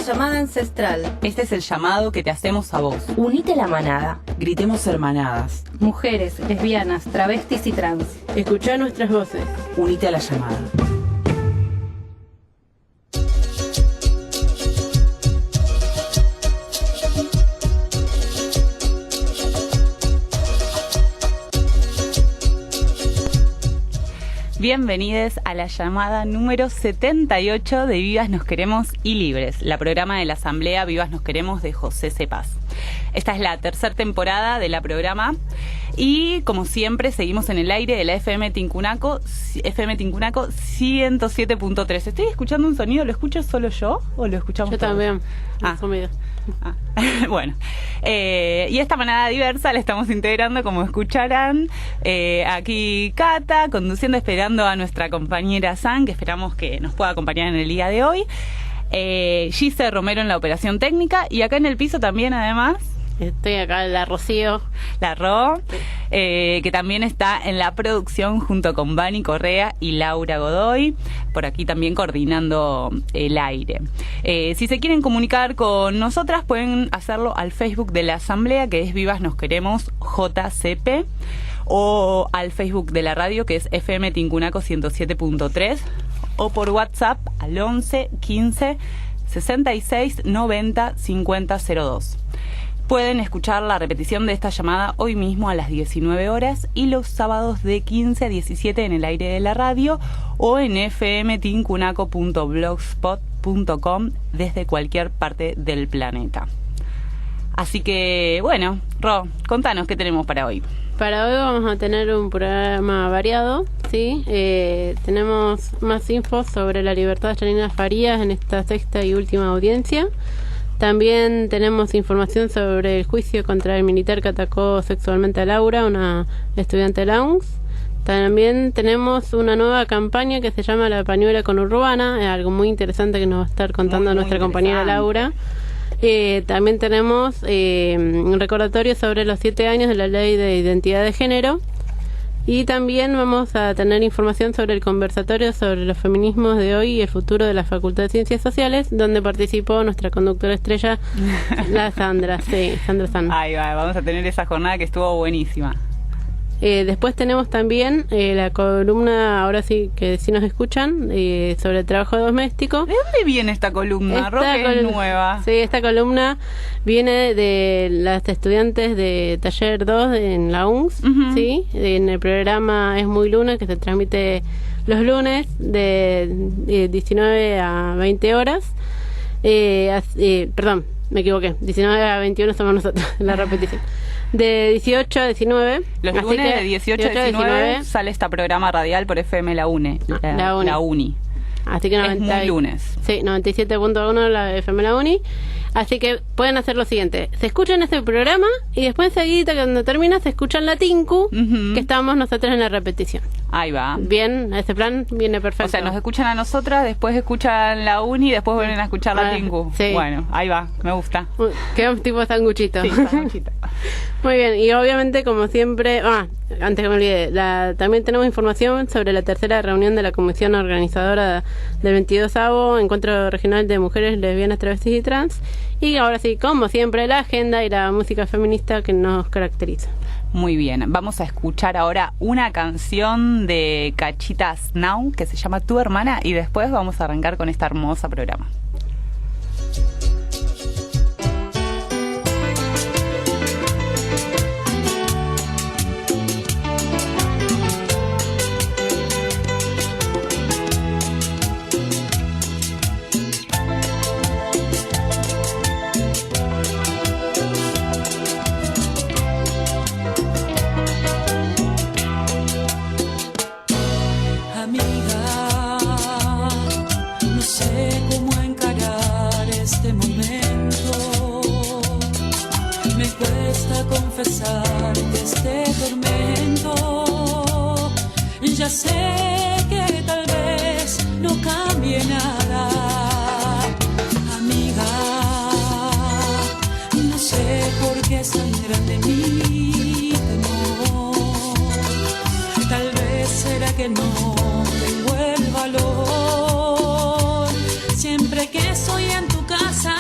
llamada ancestral. Este es el llamado que te hacemos a vos. Unite a la manada. Gritemos hermanadas. Mujeres, lesbianas, travestis y trans. Escuchá nuestras voces. Unite a la llamada. Bienvenidos a la llamada número 78 de Vivas Nos Queremos y Libres, la programa de la Asamblea Vivas Nos Queremos de José Cepaz. Esta es la tercera temporada de la programa y, como siempre, seguimos en el aire de la FM Tincunaco 107.3. Estoy escuchando un sonido, ¿lo escucho solo yo o lo escuchamos yo todos? También. Bueno, y esta manada diversa la estamos integrando, como escucharán, aquí Cata, conduciendo, esperando a nuestra compañera San, que esperamos que nos pueda acompañar en el día de hoy, Gise Romero en la operación técnica, y acá en el piso también, además, estoy acá, la Rocío. La Ro, que también está en la producción junto con Vani Correa y Laura Godoy, por aquí también coordinando el aire. Si se quieren comunicar con nosotras, pueden hacerlo al Facebook de la Asamblea, que es Vivas Nos Queremos JCP, o al Facebook de la radio, que es FM Tincunaco 107.3, o por WhatsApp al 11 15 66 90 50 02. Pueden escuchar la repetición de esta llamada hoy mismo a las 19 horas y los sábados de 15 a 17 en el aire de la radio o en fmtincunaco.blogspot.com desde cualquier parte del planeta. Así que, bueno, Ro, contanos qué tenemos para hoy. Para hoy vamos a tener un programa variado, ¿sí? Tenemos más info sobre la libertad de Janina Farías en esta sexta y última audiencia. También tenemos información sobre el juicio contra el militar que atacó sexualmente a Laura, una estudiante de la UNS. También tenemos una nueva campaña que se llama La Pañuela Conurbana, es algo muy interesante que nos va a estar contando nuestra compañera Laura. También tenemos un recordatorio sobre los 7 años de la Ley de Identidad de Género. Y también vamos a tener información sobre el conversatorio sobre los feminismos de hoy y el futuro de la Facultad de Ciencias Sociales, donde participó nuestra conductora estrella, la Sandra, sí, Sandra San. Ahí va, vamos a tener esa jornada que estuvo buenísima. Después tenemos también la columna, ahora sí que sí nos escuchan, sobre el trabajo doméstico. ¿De dónde viene esta columna, Roque? Es nueva. Sí, esta columna viene de las estudiantes de Taller 2 en la UNS, ¿sí? En el programa Es Muy Luna, que se transmite los lunes de 19 a 20 horas. Perdón, me equivoqué, 19 a 21 somos nosotros, la repetición. De 18 a 19. Los lunes de 18 a 19 sale este programa radial por FM La Uni. La Uni. Así que es muy lunes. Sí, 97.1 la FM La Uni. Así que pueden hacer lo siguiente: se escuchan este programa y después enseguida, cuando termina, se escuchan la Tinku, que estamos nosotros en la repetición. Ahí va. Bien, este plan viene perfecto. O sea, nos escuchan a nosotras, después escuchan la Uni y después vuelven a escuchar la Tinku. Sí. Bueno, ahí va, me gusta. Quedamos tipo sanguchito. Sí, sanguchito. Muy bien, y obviamente, como siempre, antes que me olvide, también tenemos información sobre la tercera reunión de la comisión organizadora del 22º Encuentro Regional de Mujeres Lesbianas, Travestis y Trans. Y ahora sí, como siempre, la agenda y la música feminista que nos caracteriza. Muy bien, vamos a escuchar ahora una canción de Cachitas Now que se llama Tu Hermana y después vamos a arrancar con este hermoso programa. Ya sé que tal vez no cambie nada, amiga. No sé por qué sangran de mi temor. Tal vez será que no tengo el valor. Siempre que estoy en tu casa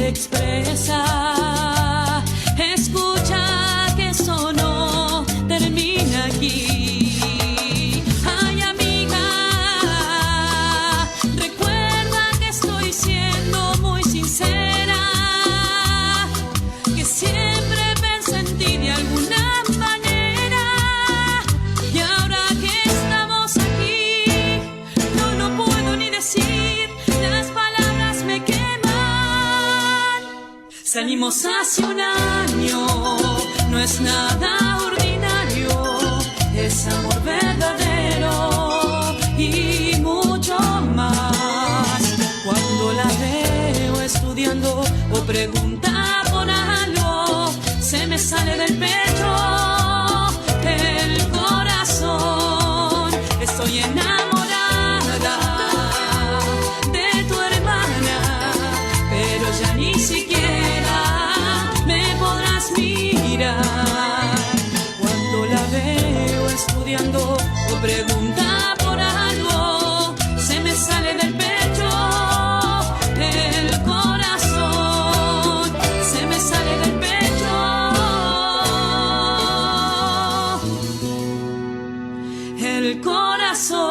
que expresa. Escucha que eso no termina aquí. Ay, amiga, recuerda que estoy siendo muy sincera, que siempre pensé en ti de alguna manera, y ahora que estamos aquí no puedo ni decir, las palabras me queman. Salimos hace un año, no es nada ordinario, es amor verdadero y mucho más. Cuando la veo estudiando o pregunta por algo, se me sale del pecho el corazón. Estoy enamorada de tu hermana, pero ya ni siquiera me podrás mirar. Cuando la veo estudiando o pregunta por algo, se me sale del pecho el corazón, se me sale del pecho el corazón.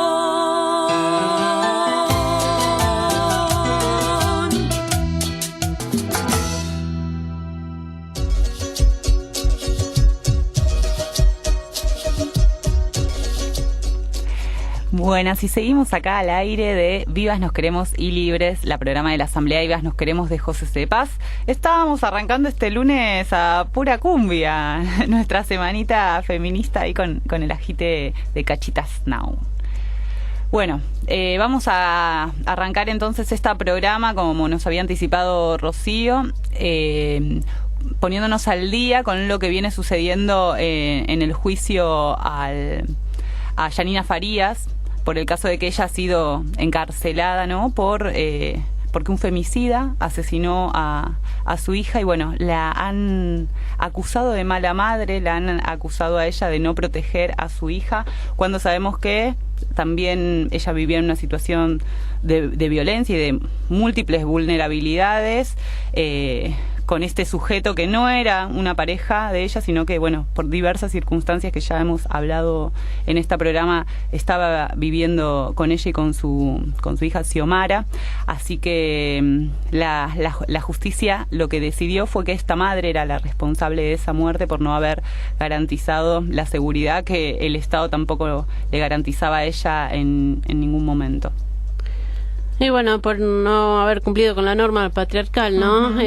Buenas, y seguimos acá al aire de Vivas Nos Queremos y Libres, la programa de la Asamblea Vivas Nos Queremos de José C. Paz. Estábamos arrancando este lunes a pura cumbia, nuestra semanita feminista ahí con el agite de Cachitas Now. Bueno, vamos a arrancar entonces este programa, como nos había anticipado Rocío, poniéndonos al día con lo que viene sucediendo en el juicio a Yanina Farías, por el caso de que ella ha sido encarcelada, ¿no? Porque un femicida asesinó a su hija, y bueno, la han acusado de mala madre, la han acusado a ella de no proteger a su hija, cuando sabemos que también ella vivía en una situación de violencia y de múltiples vulnerabilidades, con este sujeto que no era una pareja de ella, sino que, bueno, por diversas circunstancias que ya hemos hablado en este programa, estaba viviendo con ella y con su hija Xiomara. Así que la justicia lo que decidió fue que esta madre era la responsable de esa muerte por no haber garantizado la seguridad que el Estado tampoco le garantizaba a ella en ningún momento. Y bueno, por no haber cumplido con la norma patriarcal, ¿no? Uh-huh.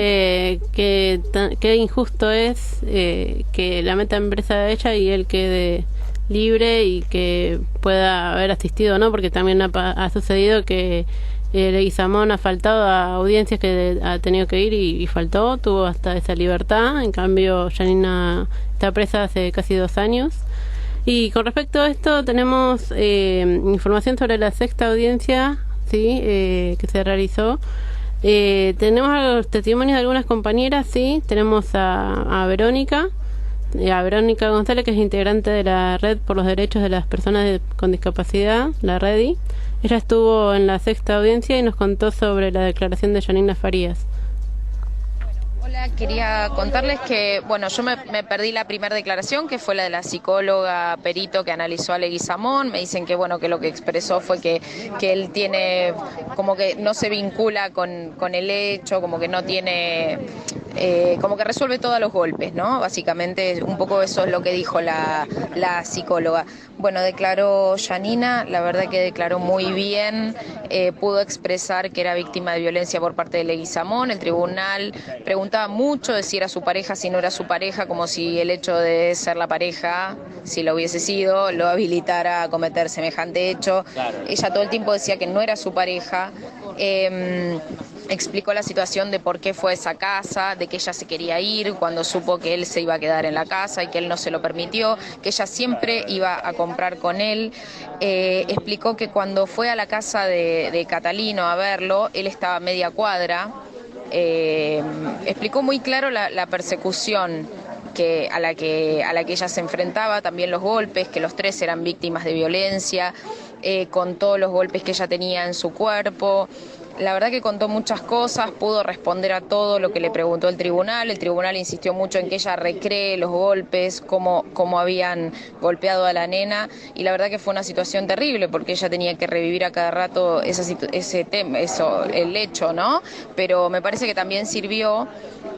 Qué injusto es que la metan presa de ella y él quede libre y que pueda haber asistido, ¿no? Porque también ha sucedido que Leguizamón ha faltado a audiencias que ha tenido que ir y faltó, tuvo hasta esa libertad. En cambio, Yanina está presa hace casi 2 años. Y con respecto a esto, tenemos información sobre la 6ª audiencia, sí, que se realizó. Tenemos los testimonios de algunas compañeras, sí. Tenemos a Verónica González, que es integrante de la Red por los Derechos de las Personas con Discapacidad, la REDI. Ella estuvo en la 6ª audiencia y nos contó sobre la declaración de Yanina Farías. Hola, quería contarles que, bueno, yo me perdí la primera declaración, que fue la de la psicóloga perito que analizó a Leguizamón. Me dicen que, bueno, que lo que expresó fue que él tiene, como que no se vincula con el hecho, como que no tiene, como que resuelve todos los golpes, ¿no? Básicamente, un poco eso es lo que dijo la psicóloga. Bueno, declaró Yanina, la verdad que declaró muy bien, pudo expresar que era víctima de violencia por parte de Leguizamón. El tribunal preguntaba mucho de si era su pareja, si no era su pareja, como si el hecho de ser la pareja, si lo hubiese sido, lo habilitara a cometer semejante hecho. Claro. Ella todo el tiempo decía que no era su pareja. Explicó la situación de por qué fue a esa casa, de que ella se quería ir cuando supo que él se iba a quedar en la casa y que él no se lo permitió, que ella siempre iba a comprar con él. Explicó que cuando fue a la casa de Catalino a verlo, él estaba a media cuadra. Explicó muy claro la persecución a la que ella se enfrentaba, también los golpes, que los 3 eran víctimas de violencia, con todos los golpes que ella tenía en su cuerpo. la verdad que contó muchas cosas, pudo responder a todo lo que le preguntó el tribunal insistió mucho en que ella recree los golpes, cómo habían golpeado a la nena, y la verdad que fue una situación terrible porque ella tenía que revivir a cada rato ese tema, el hecho, ¿no? Pero me parece que también sirvió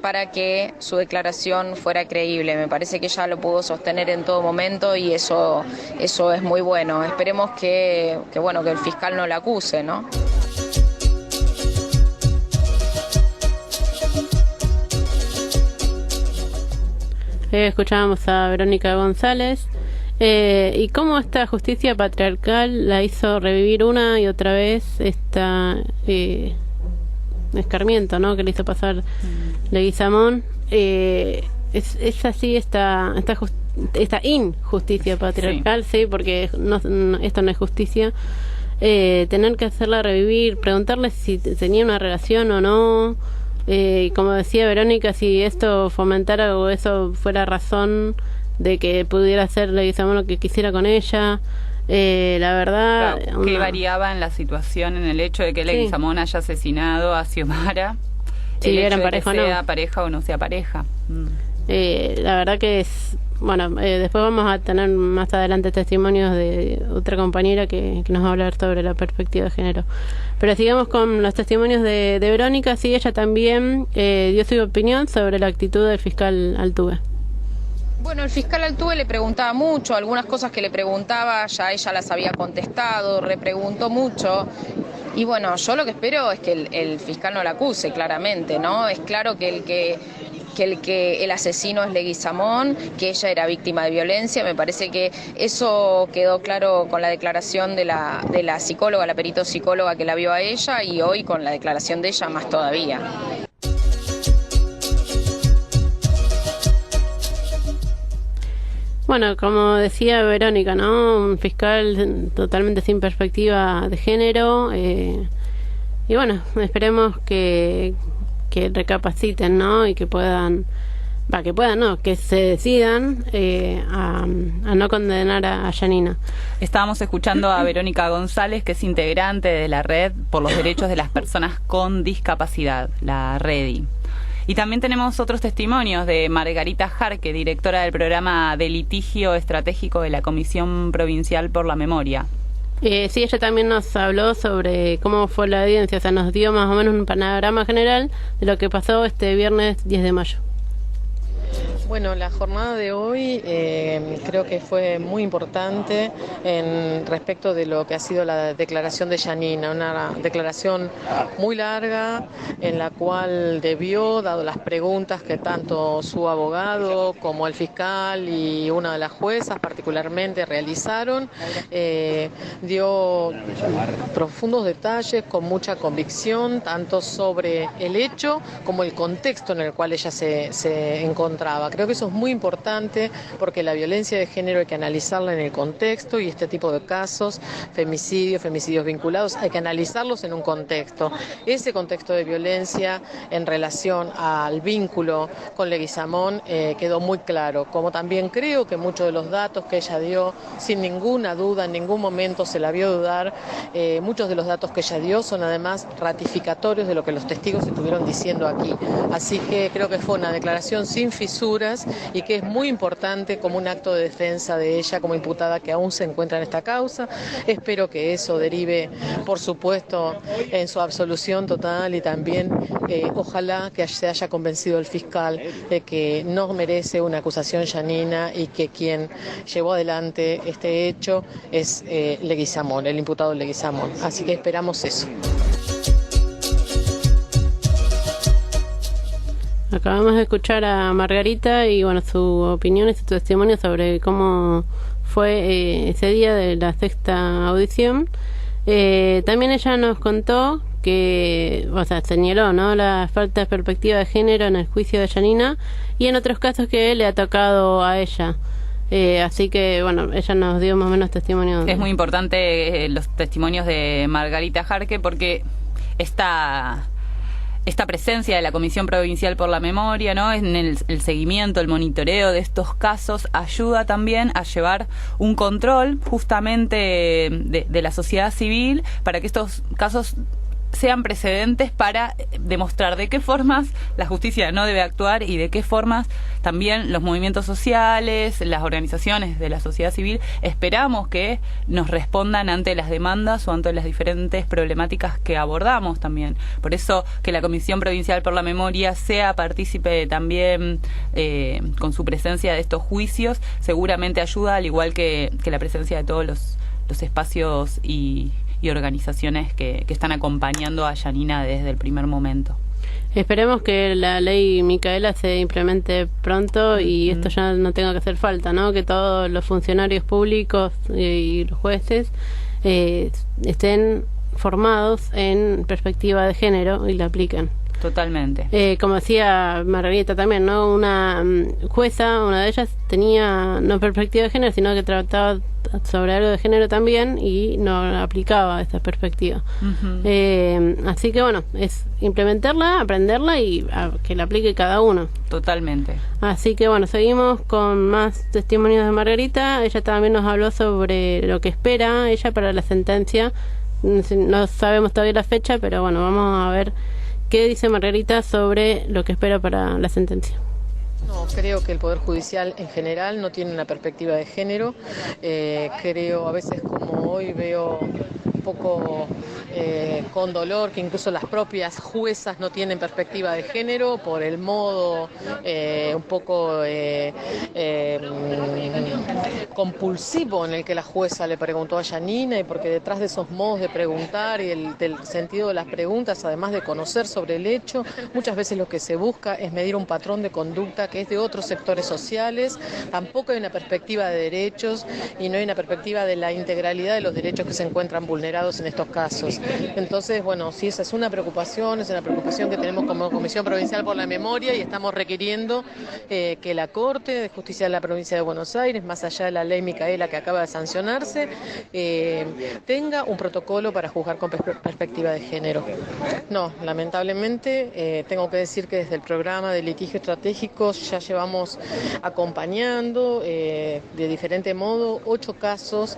para que su declaración fuera creíble. Me parece que ella lo pudo sostener en todo momento y eso es muy bueno. Esperemos que el fiscal no la acuse, ¿no? Escuchábamos a Verónica González y cómo esta justicia patriarcal la hizo revivir una y otra vez escarmiento, ¿no?, que le hizo pasar Leguizamón. Es así esta injusticia patriarcal, sí, porque esto no es justicia. Tener que hacerla revivir, preguntarle si tenía una relación o no. Como decía Verónica, si esto fomentara o eso fuera razón de que pudiera hacer Leguizamón lo que quisiera con ella. La verdad, claro, que variaba en la situación, en el hecho de que Leguizamón haya asesinado a Xiomara, si el eran hecho de pareja que o no. sea pareja o no sea pareja. La verdad que es después vamos a tener más adelante testimonios de otra compañera que nos va a hablar sobre la perspectiva de género. Pero sigamos con los testimonios de Verónica. Sí, ella también dio su opinión sobre la actitud del fiscal Altuve. Bueno, el fiscal Altuve le preguntaba mucho, algunas cosas que le preguntaba ya ella las había contestado, repreguntó mucho. Y bueno, yo lo que espero es que el fiscal no la acuse, claramente, ¿no? Es claro que el asesino es Leguizamón, que ella era víctima de violencia. Me parece que eso quedó claro con la declaración de la psicóloga, la perito psicóloga que la vio a ella, y hoy con la declaración de ella más todavía. Bueno, como decía Verónica, ¿no?, un fiscal totalmente sin perspectiva de género, y bueno, esperemos que recapaciten, ¿no?, y que que se decidan a no condenar a Yanina. Estábamos escuchando a Verónica González, que es integrante de la Red por los Derechos de las Personas con Discapacidad, la REDI. Y también tenemos otros testimonios de Margarita Jarque, directora del programa de litigio estratégico de la Comisión Provincial por la Memoria. Sí, ella también nos habló sobre cómo fue la audiencia, o sea, nos dio más o menos un panorama general de lo que pasó este viernes 10 de mayo. Bueno, la jornada de hoy creo que fue muy importante en respecto de lo que ha sido la declaración de Yanina, una declaración muy larga en la cual debió, dado las preguntas que tanto su abogado como el fiscal y una de las juezas particularmente realizaron, dio profundos detalles con mucha convicción, tanto sobre el hecho como el contexto en el cual ella se encontraba. Creo que eso es muy importante porque la violencia de género hay que analizarla en el contexto, y este tipo de casos, femicidios vinculados, hay que analizarlos en un contexto. Ese contexto de violencia en relación al vínculo con Leguizamón quedó muy claro, como también creo que muchos de los datos que ella dio, sin ninguna duda, en ningún momento se la vio dudar, muchos de los datos que ella dio son además ratificatorios de lo que los testigos estuvieron diciendo aquí. Así que creo que fue una declaración sin fisuras y que es muy importante como un acto de defensa de ella como imputada que aún se encuentra en esta causa. Espero que eso derive, por supuesto, en su absolución total, y también ojalá que se haya convencido el fiscal de que no merece una acusación Yanina y que quien llevó adelante este hecho es Leguizamón, el imputado Leguizamón. Así que esperamos eso. Acabamos de escuchar a Margarita y bueno, su opinión y su testimonio sobre cómo fue ese día de la sexta audición. También ella nos contó que, o sea, señaló, ¿no?, la falta de perspectiva de género en el juicio de Yanina y en otros casos que le ha tocado a ella. Así que, bueno, ella nos dio más o menos testimonio. Es muy importante los testimonios de Margarita Jarque porque esta presencia de la Comisión Provincial por la Memoria, ¿no?, en el seguimiento, el monitoreo de estos casos, ayuda también a llevar un control justamente de la sociedad civil para que estos casos sean precedentes para demostrar de qué formas la justicia no debe actuar y de qué formas también los movimientos sociales, las organizaciones de la sociedad civil, esperamos que nos respondan ante las demandas o ante las diferentes problemáticas que abordamos también. Por eso que la Comisión Provincial por la Memoria sea partícipe también con su presencia de estos juicios, seguramente ayuda, al igual que la presencia de todos los espacios y organizaciones que están acompañando a Yanina desde el primer momento. Esperemos que la ley Micaela se implemente pronto y esto ya no tenga que hacer falta, ¿no? Que todos los funcionarios públicos y los jueces estén formados en perspectiva de género y la apliquen. Totalmente. Como decía Margarita también, ¿no? Una jueza, una de ellas, tenía no perspectiva de género, sino que trataba sobre algo de género también y no aplicaba esa perspectiva. Así que bueno, es implementarla, aprenderla y que la aplique cada uno. Totalmente. Así que bueno, seguimos con más testimonios de Margarita. Ella también nos habló sobre lo que espera ella para la sentencia. No sabemos todavía la fecha, pero bueno, vamos a ver qué dice Margarita sobre lo que espera para la sentencia. No, creo que el Poder Judicial en general no tiene una perspectiva de género. Creo, a veces como hoy veo un poco con dolor que incluso las propias juezas no tienen perspectiva de género por el modo un poco compulsivo en el que la jueza le preguntó a Yanina, y porque detrás de esos modos de preguntar y del sentido de las preguntas, además de conocer sobre el hecho, muchas veces lo que se busca es medir un patrón de conducta que es de otros sectores sociales. Tampoco hay una perspectiva de derechos y no hay una perspectiva de la integralidad de los derechos que se encuentran vulnerados en estos casos. Entonces, bueno, sí, esa es una preocupación que tenemos como Comisión Provincial por la Memoria, y estamos requiriendo que la Corte de Justicia de la Provincia de Buenos Aires, más allá de la ley Micaela que acaba de sancionarse, tenga un protocolo para juzgar con perspectiva de género. No, lamentablemente tengo que decir que desde el programa de litigio estratégico ya llevamos acompañando de diferente modo 8 casos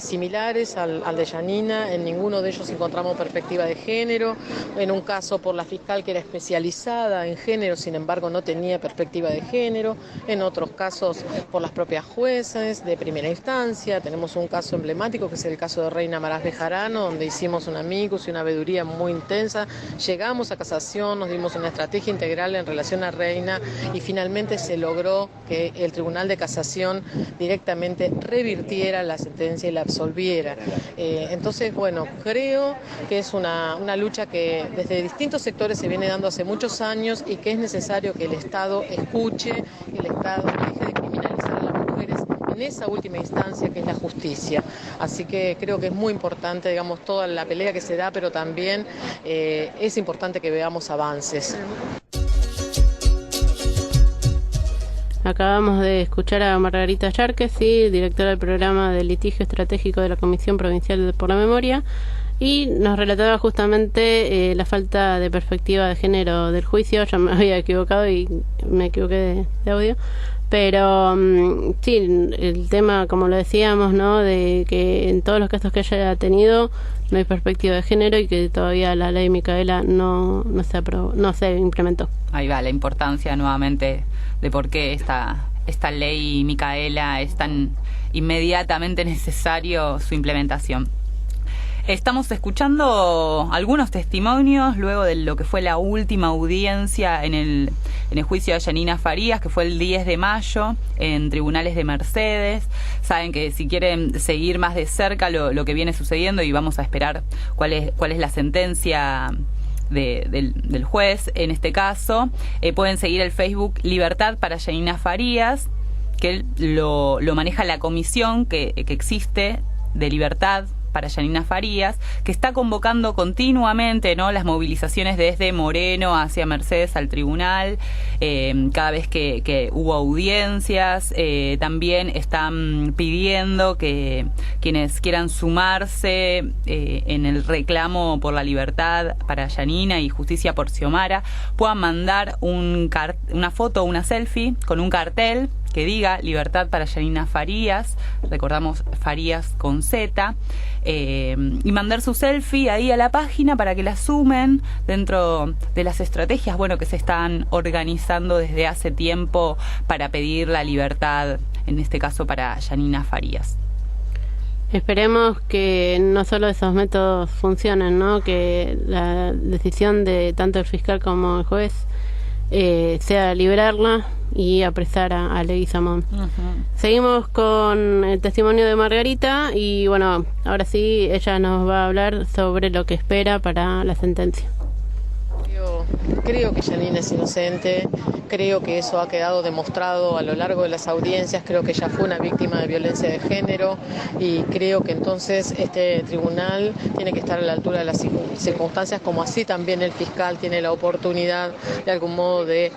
similares al de Yanina. En ninguno de ellos encontramos perspectiva de género. En un caso por la fiscal que era especializada en género, sin embargo no tenía perspectiva de género. En otros casos por las propias jueces de primera instancia. Tenemos un caso emblemático que es el caso de Reina Marás Bejarano, donde hicimos un amicus y una veeduría muy intensa. Llegamos a casación, nos dimos una estrategia integral en relación a Reina y finalmente se logró que el Tribunal de Casación directamente revirtiera la sentencia y la absolviera. Entonces, bueno, creo que es una lucha que desde distintos sectores se viene dando hace muchos años y que es necesario que el Estado escuche, que el Estado deje de criminalizar a las mujeres en esa última instancia que es la justicia. Así que creo que es muy importante, digamos, toda la pelea que se da, pero también es importante que veamos avances. Acabamos de escuchar a Margarita Yarques, directora del programa de litigio estratégico de la Comisión Provincial por la Memoria, y nos relataba justamente la falta de perspectiva de género del juicio. Ya me había equivocado y me equivoqué de audio, pero sí, el tema, como lo decíamos, ¿no?, de que en todos los casos que haya tenido no hay perspectiva de género y que todavía la ley Micaela no se implementó. Ahí va la importancia nuevamente de por qué esta ley Micaela es tan inmediatamente necesario su implementación. Estamos escuchando algunos testimonios luego de lo que fue la última audiencia en el juicio de Yanina Farías, que fue el 10 de mayo en tribunales de Mercedes. Saben que si quieren seguir más de cerca lo que viene sucediendo, y vamos a esperar cuál es la sentencia del juez en este caso, pueden seguir el Facebook Libertad para Yanina Farías, que lo maneja la comisión que existe de libertad para Yanina Farías, que está convocando continuamente, ¿no?, las movilizaciones desde Moreno hacia Mercedes al tribunal, cada vez que hubo audiencias. También están pidiendo que quienes quieran sumarse en el reclamo por la libertad para Yanina y justicia por Xiomara puedan mandar una foto, una selfie con un cartel que diga libertad para Yanina Farías, recordamos Farías con Z, y mandar su selfie ahí a la página para que la sumen dentro de las estrategias, bueno, que se están organizando desde hace tiempo para pedir la libertad, en este caso para Yanina Farías. Esperemos que no solo esos métodos funcionen, ¿no? Que la decisión de tanto el fiscal como el juez sea liberarla y apresar a Leguizamón. Seguimos con el testimonio de Margarita y bueno, ahora sí ella nos va a hablar sobre lo que espera para la sentencia. Creo que Yanina es inocente, creo que eso ha quedado demostrado a lo largo de las audiencias, creo que ella fue una víctima de violencia de género y creo que entonces este tribunal tiene que estar a la altura de las circunstancias, como así también el fiscal tiene la oportunidad de algún modo de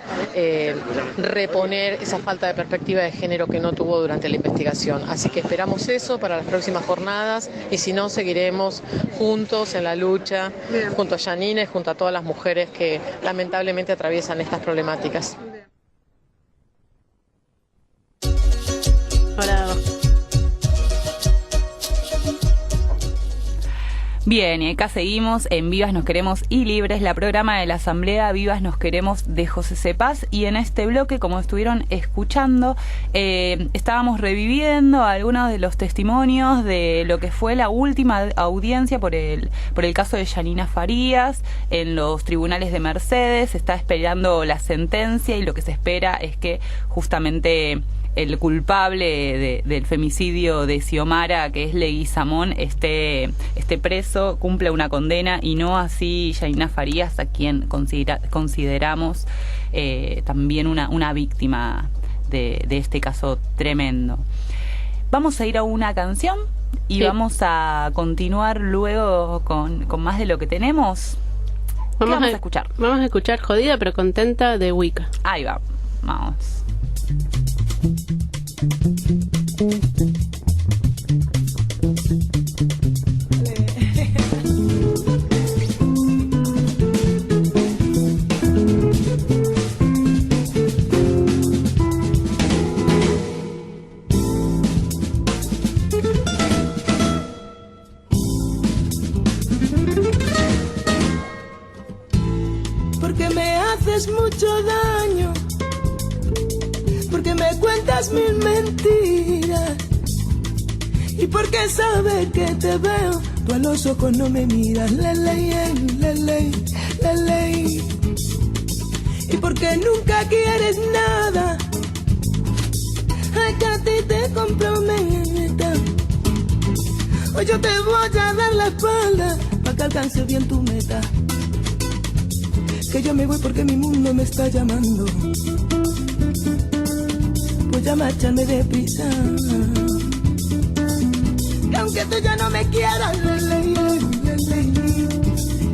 reponer esa falta de perspectiva de género que no tuvo durante la investigación. Así que esperamos eso para las próximas jornadas y si no, seguiremos juntos en la lucha, junto a Yanina y junto a todas las mujeres que lamentablemente atraviesan estas problemáticas. Ahora. Bien, y acá seguimos en Vivas Nos Queremos y Libres, la programa de la Asamblea Vivas Nos Queremos de José C. Paz, y en este bloque, como estuvieron escuchando, estábamos reviviendo algunos de los testimonios de lo que fue la última audiencia por el caso de Yanina Farías en los tribunales de Mercedes. Se está esperando la sentencia y lo que se espera es que justamente el culpable del femicidio de Xiomara, que es Leguizamón, esté preso, cumpla una condena, y no así Yanina Farías, a quien consideramos también una víctima de este caso tremendo. Vamos a ir a una canción y vamos a continuar luego con más de lo que tenemos. Vamos a escuchar. Vamos a escuchar Jodida pero contenta de Wicca. Ahí va, vamos. Porque me haces mucho daño, porque me cuentas mil mentiras y porque sabes que te veo, tú a los ojos no me miras, la ley, y porque nunca quieres nada, ay, que a ti te comprometa, hoy yo te voy a dar la espalda para que alcance bien tu meta, que yo me voy porque mi mundo me está llamando. Voy a marcharme deprisa, que aunque tú ya no me quieras,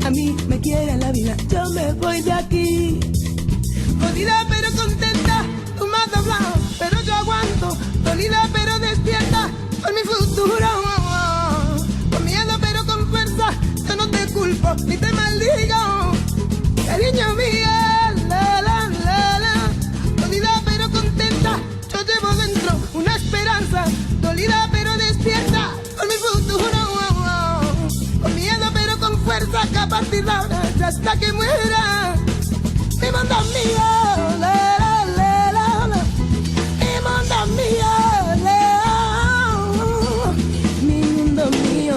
a mí me quiere la vida, yo me voy de aquí. Jodida pero contenta, tú me has hablado, pero yo aguanto. Dolida pero despierta por mi futuro, con miedo pero con fuerza, yo no te culpo ni te maldigo, cariño mío. Llevo dentro una esperanza, dolida pero despierta por mi futuro, con miedo pero con fuerza, que a partir de ahora y hasta que muera mi mundo es mío, mi mundo es mío, mi mundo es mío.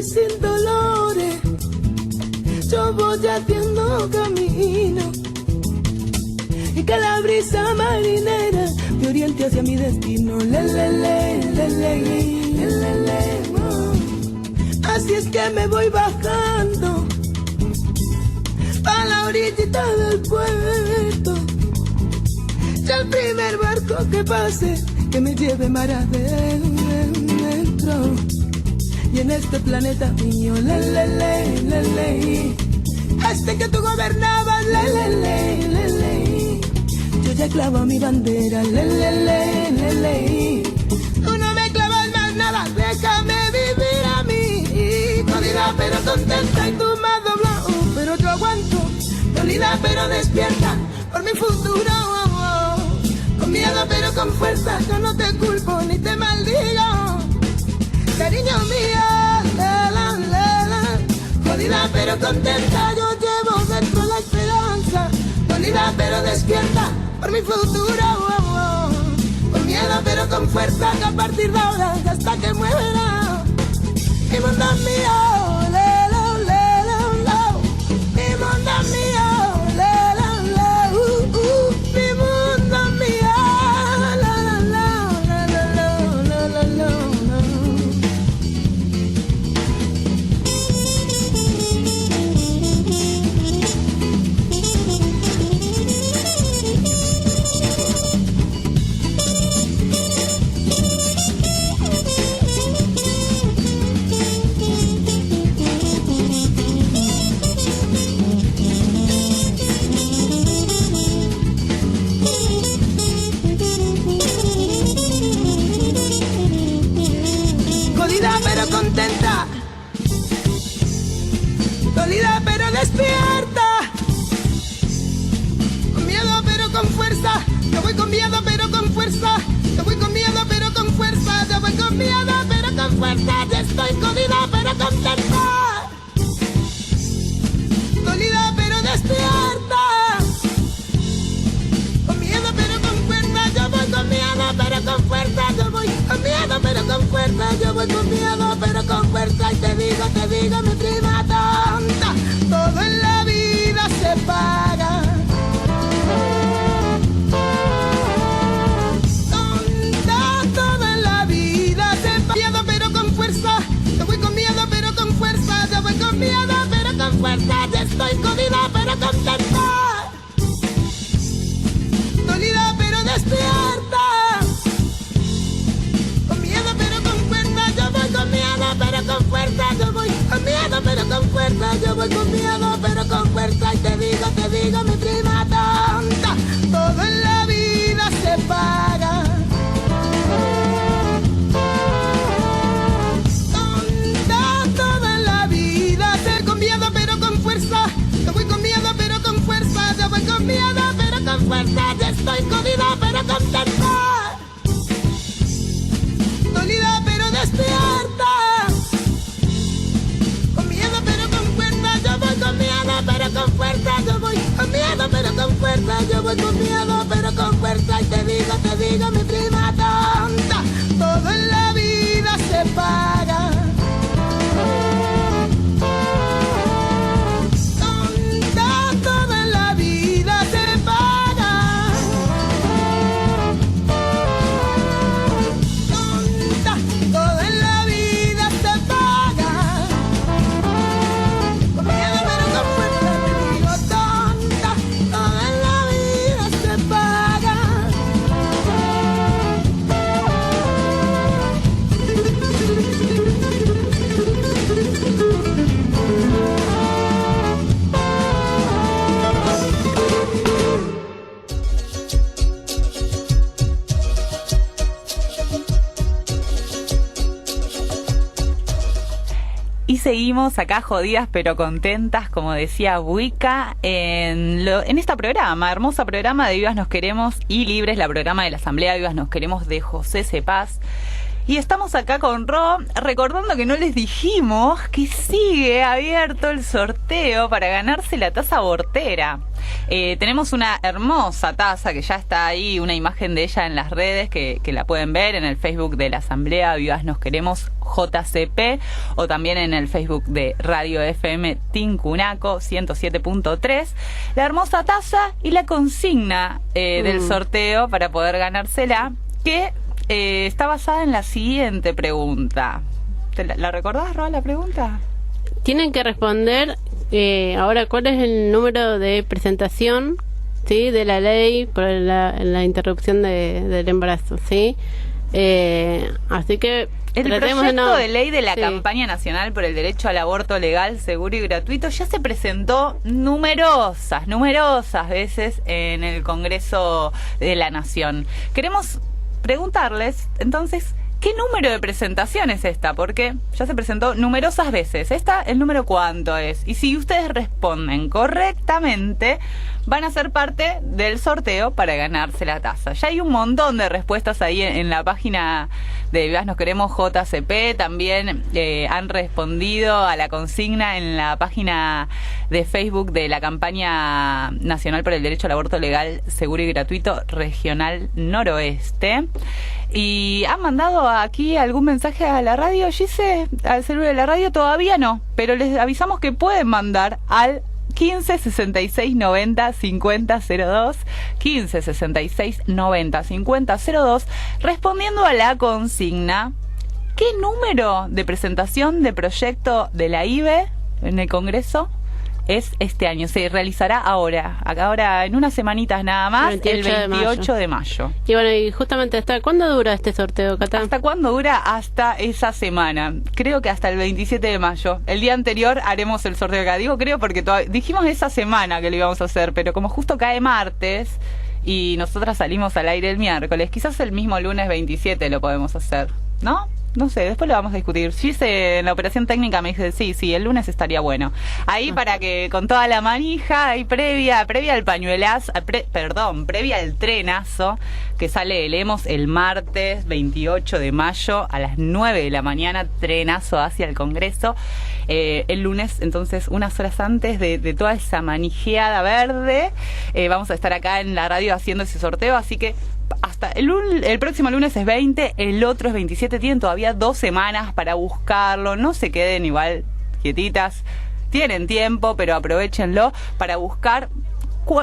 Sin dolores, yo voy haciendo camino y que la brisa marinera me oriente hacia mi destino. Así es que me voy bajando para la la orillita del puerto. Y el primer barco que pase, que me lleve mar adentro. Y en este planeta mío, le, este que tú gobernabas, le, yo ya clavo mi bandera, le. Tú no me clavas más nada, déjame vivir a mí. Dolida pero contenta y tú me has doblado, pero yo aguanto. Dolida pero despierta por mi futuro. Con miedo pero con fuerza, yo no te culpo ni te maldigo. Cariño mío, jodida pero contenta, yo llevo dentro la esperanza. Dolida pero despierta por mi futuro. Con miedo pero con fuerza, que a partir de ahora hasta que muera mi mundo es mío, mi mundo es mío, mi mundo es mío, pero contenta, dolida pero despierta, con miedo pero con fuerza, yo voy con miedo pero con fuerza, yo voy con miedo pero con fuerza, yo voy con miedo pero con fuerza, yo estoy jodida pero contenta, dolida pero despierta, con miedo pero con fuerza, yo voy con miedo pero con fuerza, yo voy con miedo pero con fuerza, yo voy con miedo pero con fuerza. Y te digo mi prima tonta, todo en la vida se paga. Tonta, todo en la vida se paga. Miedo pero con fuerza, yo voy con miedo pero con fuerza, yo voy con miedo pero con fuerza, yo estoy jodida pero contenta, dolida pero despierta. Pero con fuerza, yo voy con miedo, pero con fuerza, yo voy con miedo, pero con fuerza. Y te digo, mi prima tonta, todo en la vida se paga. Tonta, todo en la vida se con miedo, pero con fuerza. Yo voy con miedo, pero con fuerza, yo voy con miedo, pero con fuerza. Yo estoy jodida, pero contenta, dolida, pero despierta. Pero con fuerza, yo voy con miedo, pero con fuerza, yo voy con miedo, pero con fuerza. Y te digo, mi prima tonta, todo en la vida se paga. Tonta, todo en la vida se paga. Tonta, todo en la vida se paga. Con miedo, pero con fuerza, te digo tonta, todo en la vida se paga. Y seguimos acá jodidas pero contentas, como decía Buica, en este programa, hermoso programa de Vivas Nos Queremos y Libres, la programa de la Asamblea Vivas Nos Queremos de José Cepaz. Y estamos acá con Ro, recordando que no les dijimos que sigue abierto el sorteo para ganarse la taza Vortera. Tenemos una hermosa taza que ya está ahí, una imagen de ella en las redes que la pueden ver en el Facebook de la Asamblea Vivas Nos Queremos JCP, o también en el Facebook de Radio FM Tincunaco 107.3. La hermosa taza y la consigna del sorteo para poder ganársela, que está basada en la siguiente pregunta. ¿La recordás, Ro, la pregunta? tienen que responder ahora cuál es el número de presentación, ¿sí?, de la ley por la interrupción del embarazo, ¿sí? Así que el tratemos proyecto de ley de la sí. campaña nacional por el derecho al aborto legal, seguro y gratuito ya se presentó numerosas veces en el Congreso de la Nación. Queremos preguntarles, entonces, ¿qué número de presentación es esta? Porque ya se presentó numerosas veces. ¿El número cuánto es? Y si ustedes responden correctamente, van a ser parte del sorteo para ganarse la taza. Ya hay un montón de respuestas ahí en la página de Vivas Nos Queremos JCP. También han respondido a la consigna en la página de Facebook de la campaña nacional por el derecho al aborto legal, seguro y gratuito regional noroeste. Y han mandado aquí algún mensaje a la radio, Gise, al celular de la radio. Todavía no, pero les avisamos que pueden mandar al 15 66 90 50 02, 15 66 90 50 02, respondiendo a la consigna: ¿qué número de presentación de proyecto de la IBE en el Congreso es este año? Se realizará ahora en unas semanitas nada más, el 28 de mayo. Y bueno, y justamente ¿hasta cuándo dura este sorteo, Cata? ¿Hasta cuándo dura? Hasta esa semana. Creo que hasta el 27 de mayo. El día anterior haremos el sorteo acá. Digo creo porque dijimos esa semana que lo íbamos a hacer, pero como justo cae martes y nosotras salimos al aire el miércoles, quizás el mismo lunes 27 lo podemos hacer, ¿no? No sé, después lo vamos a discutir. Gise en la operación técnica me dice, sí, el lunes estaría bueno. Ahí para que con toda la manija, ahí previa al pañuelazo, previa al trenazo, que sale leemos el martes 28 de mayo a las 9 de la mañana, trenazo hacia el Congreso. El lunes, entonces, unas horas antes de toda esa manijeada verde, vamos a estar acá en la radio haciendo ese sorteo, así que hasta el próximo lunes es 20, el otro es 27, tienen todavía 2 semanas para buscarlo, no se queden igual quietitas, tienen tiempo, pero aprovechenlo para buscar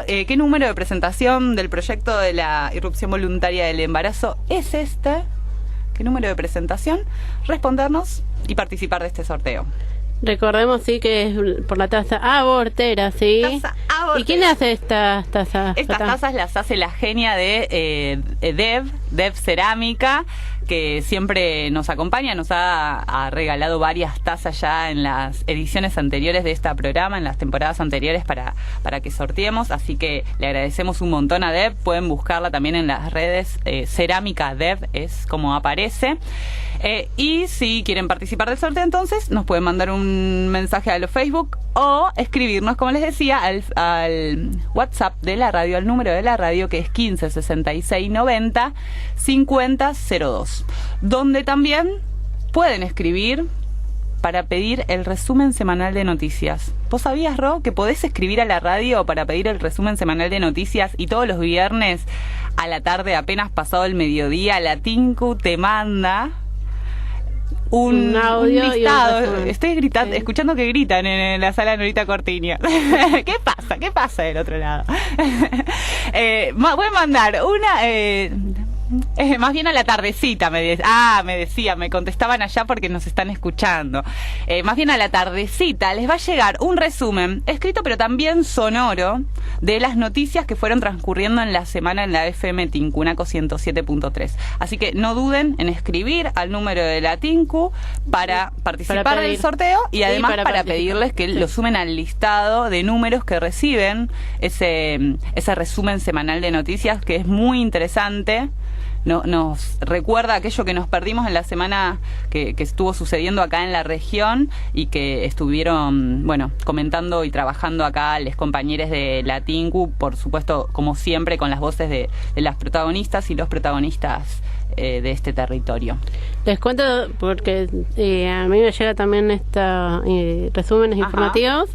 qué número de presentación del proyecto de la irrupción voluntaria del embarazo es este, qué número de presentación, respondernos y participar de este sorteo. Recordemos, sí, que es por la taza abortera, ¿sí? Taza abortera. ¿Y quién hace estas tazas? Estas tazas las hace la genia de Dev Cerámica, que siempre nos acompaña, nos ha regalado varias tazas ya en las ediciones anteriores de este programa, en las temporadas anteriores para que sorteemos, así que le agradecemos un montón a Dev. Pueden buscarla también en las redes, Cerámica Dev es como aparece. Y si quieren participar del sorteo, entonces nos pueden mandar un mensaje a los Facebook o escribirnos, como les decía, al WhatsApp de la radio, al número de la radio, que es 15 66 90 50 02, donde también pueden escribir para pedir el resumen semanal de noticias. ¿Vos sabías, Ro, que podés escribir a la radio para pedir el resumen semanal de noticias y todos los viernes a la tarde, apenas pasado el mediodía, la Tinku te manda un audio, un listado? Estoy gritando, escuchando que gritan en la sala de Norita Cortiño. ¿Qué pasa del otro lado? Voy a mandar una... más bien a la tardecita, me contestaban allá porque nos están escuchando. Más bien a la tardecita les va a llegar un resumen escrito pero también sonoro de las noticias que fueron transcurriendo en la semana en la FM Tincunaco 107.3. Así que no duden en escribir al número de la Tinku para participar del sorteo y además para pedirles que lo sumen al listado de números que reciben ese resumen semanal de noticias, que es muy interesante. Nos recuerda aquello que nos perdimos en la semana que estuvo sucediendo acá en la región y que estuvieron, comentando y trabajando acá los compañeros de la Tinku, por supuesto, como siempre, con las voces de las protagonistas y los protagonistas de este territorio. Les cuento porque a mí me llega también resúmenes informativos.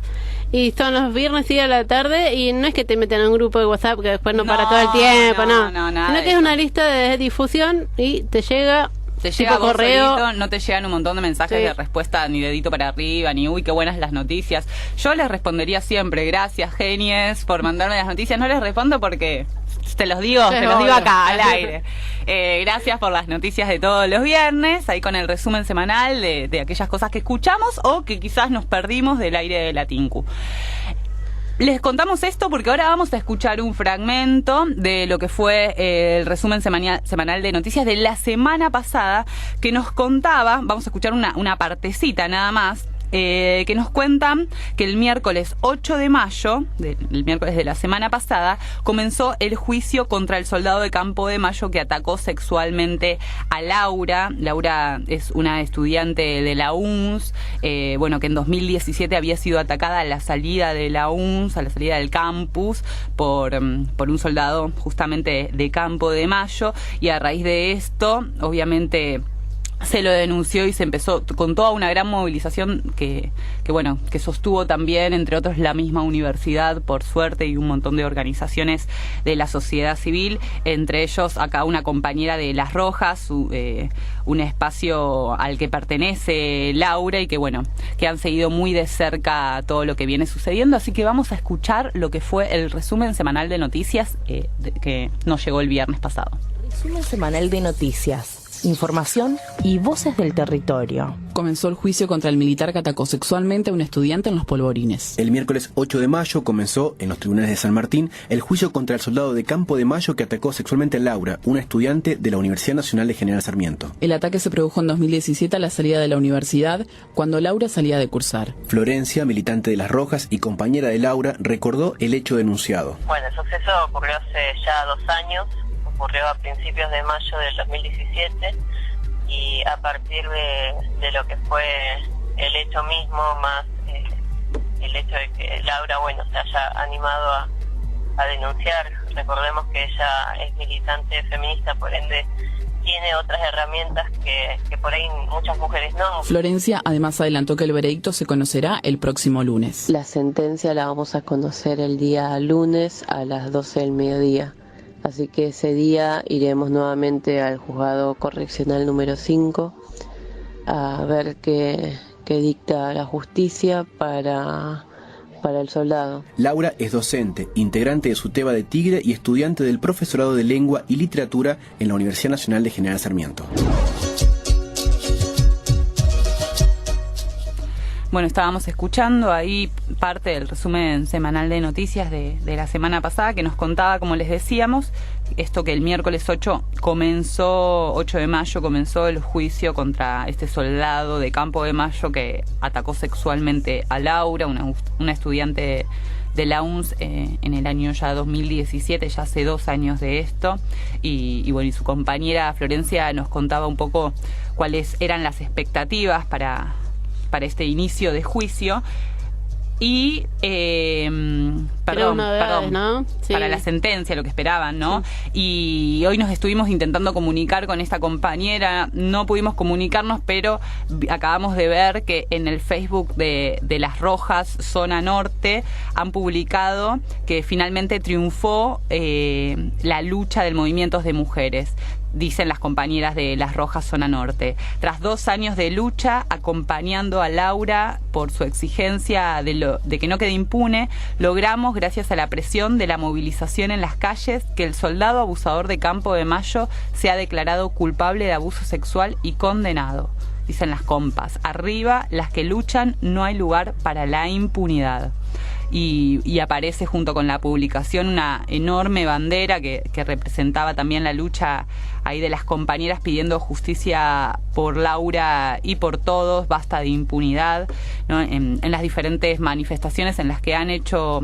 Y son los viernes y a la tarde, y no es que te meten en un grupo de WhatsApp que después no para todo el tiempo, no, sino que es una lista de difusión y te llega tipo correo, solito, no te llegan un montón de mensajes de respuesta, ni dedito para arriba, ni uy, qué buenas las noticias. Yo les respondería siempre, gracias genies por mandarme las noticias. No les respondo porque te los digo acá al aire. Gracias por las noticias de todos los viernes, ahí con el resumen semanal de aquellas cosas que escuchamos o que quizás nos perdimos del aire de la Tinku. Les contamos esto porque ahora vamos a escuchar un fragmento de lo que fue el resumen semanal de noticias de la semana pasada, que nos contaba, vamos a escuchar una partecita nada más, que nos cuentan que el miércoles 8 de mayo, el miércoles de la semana pasada, comenzó el juicio contra el soldado de Campo de Mayo que atacó sexualmente a Laura. Laura es una estudiante de la UNS, que en 2017 había sido atacada a la salida de la UNS, a la salida del campus, por un soldado justamente de Campo de Mayo, y a raíz de esto, obviamente, se lo denunció y se empezó con toda una gran movilización que sostuvo también, entre otros, la misma universidad, por suerte, y un montón de organizaciones de la sociedad civil, entre ellos acá una compañera de Las Rojas, un espacio al que pertenece Laura y que han seguido muy de cerca todo lo que viene sucediendo. Así que vamos a escuchar lo que fue el resumen semanal de noticias que nos llegó el viernes pasado. Resumen semanal de noticias. Información y voces del territorio. Comenzó el juicio contra el militar que atacó sexualmente a un estudiante en Los Polvorines. El miércoles 8 de mayo comenzó en los tribunales de San Martín el juicio contra el soldado de Campo de Mayo que atacó sexualmente a Laura, una estudiante de la Universidad Nacional de General Sarmiento. El ataque se produjo en 2017 a la salida de la universidad, cuando Laura salía de cursar. Florencia, militante de Las Rojas y compañera de Laura, recordó el hecho denunciado. Bueno, el suceso ocurrió hace ya 2 años. Ocurrió a principios de mayo del 2017 y a partir de lo que fue el hecho mismo, más el hecho de que Laura se haya animado a denunciar. Recordemos que ella es militante feminista, por ende tiene otras herramientas que por ahí muchas mujeres no. Florencia además adelantó que el veredicto se conocerá el próximo lunes. La sentencia la vamos a conocer el día lunes a las 12 del mediodía. Así que ese día iremos nuevamente al juzgado correccional número 5 a ver qué dicta la justicia para el soldado. Laura es docente, integrante de SUTEBA de Tigre y estudiante del profesorado de Lengua y Literatura en la Universidad Nacional de General Sarmiento. Bueno, estábamos escuchando ahí parte del resumen semanal de noticias de la semana pasada, que nos contaba, como les decíamos, esto que el miércoles 8 de mayo comenzó el juicio contra este soldado de Campo de Mayo que atacó sexualmente a Laura, una estudiante de la UNS en el año ya 2017, ya hace 2 años de esto, y su compañera Florencia nos contaba un poco cuáles eran las expectativas para este inicio de juicio y ¿no? Sí. Para la sentencia, lo que esperaban, ¿no? Sí. Y hoy nos estuvimos intentando comunicar con esta compañera, no pudimos comunicarnos, pero acabamos de ver que en el Facebook de Las Rojas, Zona Norte, han publicado que finalmente triunfó la lucha del movimiento de mujeres. Dicen las compañeras de Las Rojas, Zona Norte. Tras 2 años de lucha, acompañando a Laura por su exigencia de que no quede impune, logramos, gracias a la presión de la movilización en las calles, que el soldado abusador de Campo de Mayo sea declarado culpable de abuso sexual y condenado. Dicen las compas. Arriba, las que luchan, no hay lugar para la impunidad. Y aparece junto con la publicación una enorme bandera que representaba también la lucha ahí de las compañeras pidiendo justicia por Laura y por todos, basta de impunidad, ¿no? En las diferentes manifestaciones en las que han hecho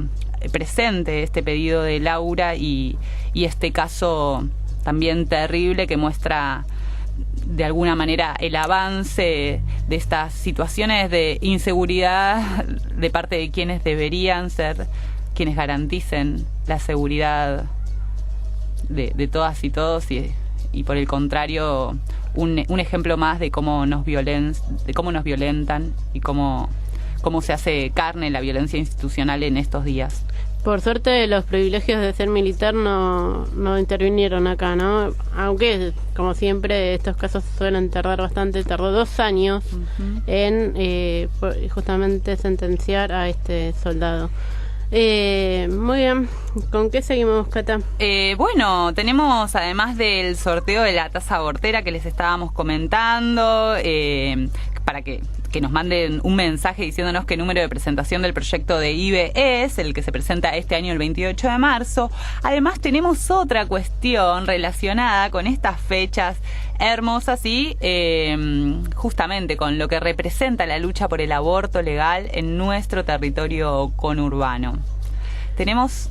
presente este pedido de Laura y este caso también terrible que muestra de alguna manera el avance de estas situaciones de inseguridad de parte de quienes deberían ser quienes garanticen la seguridad de todas y todos y por el contrario un ejemplo más de cómo nos violentan y cómo se hace carne la violencia institucional en estos días. Por suerte los privilegios de ser militar no intervinieron acá, ¿no? Aunque, como siempre, estos casos suelen tardar bastante. Tardó 2 años en justamente sentenciar a este soldado. Muy bien. ¿Con qué seguimos, Cata? Bueno, tenemos además del sorteo de la tasa abortera que les estábamos comentando, para que nos manden un mensaje diciéndonos qué número de presentación del proyecto de IBE es, el que se presenta este año el 28 de marzo. Además tenemos otra cuestión relacionada con estas fechas hermosas y justamente con lo que representa la lucha por el aborto legal en nuestro territorio conurbano. Tenemos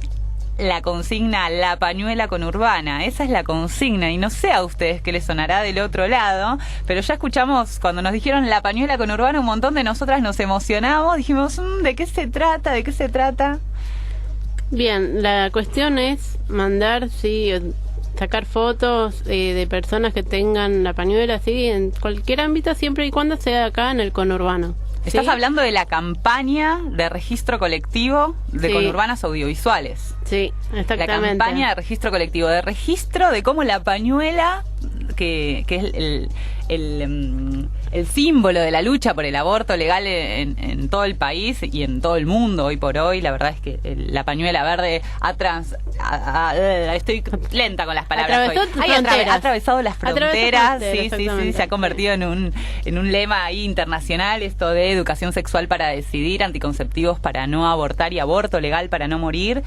la consigna La Pañuela Conurbana, esa es la consigna y no sé a ustedes qué les sonará del otro lado, pero ya escuchamos cuando nos dijeron La Pañuela Conurbana, un montón de nosotras nos emocionamos, dijimos, ¿de qué se trata? ¿De qué se trata? Bien, la cuestión es mandar, sí, sacar fotos de personas que tengan la pañuela, sí, en cualquier ámbito, siempre y cuando sea acá en el conurbano. Estás ¿sí? hablando de la campaña de registro colectivo de Sí. Conurbanas Audiovisuales. Sí, exactamente. La campaña de registro colectivo, de registro de cómo la pañuela, que es el símbolo de la lucha por el aborto legal en todo el país y en todo el mundo hoy por hoy. La verdad es que la pañuela verde estoy lenta con las palabras hoy. Ha atravesado las fronteras, sí, se ha convertido en un lema ahí internacional, esto de educación sexual para decidir, anticonceptivos para no abortar y aborto legal para no morir.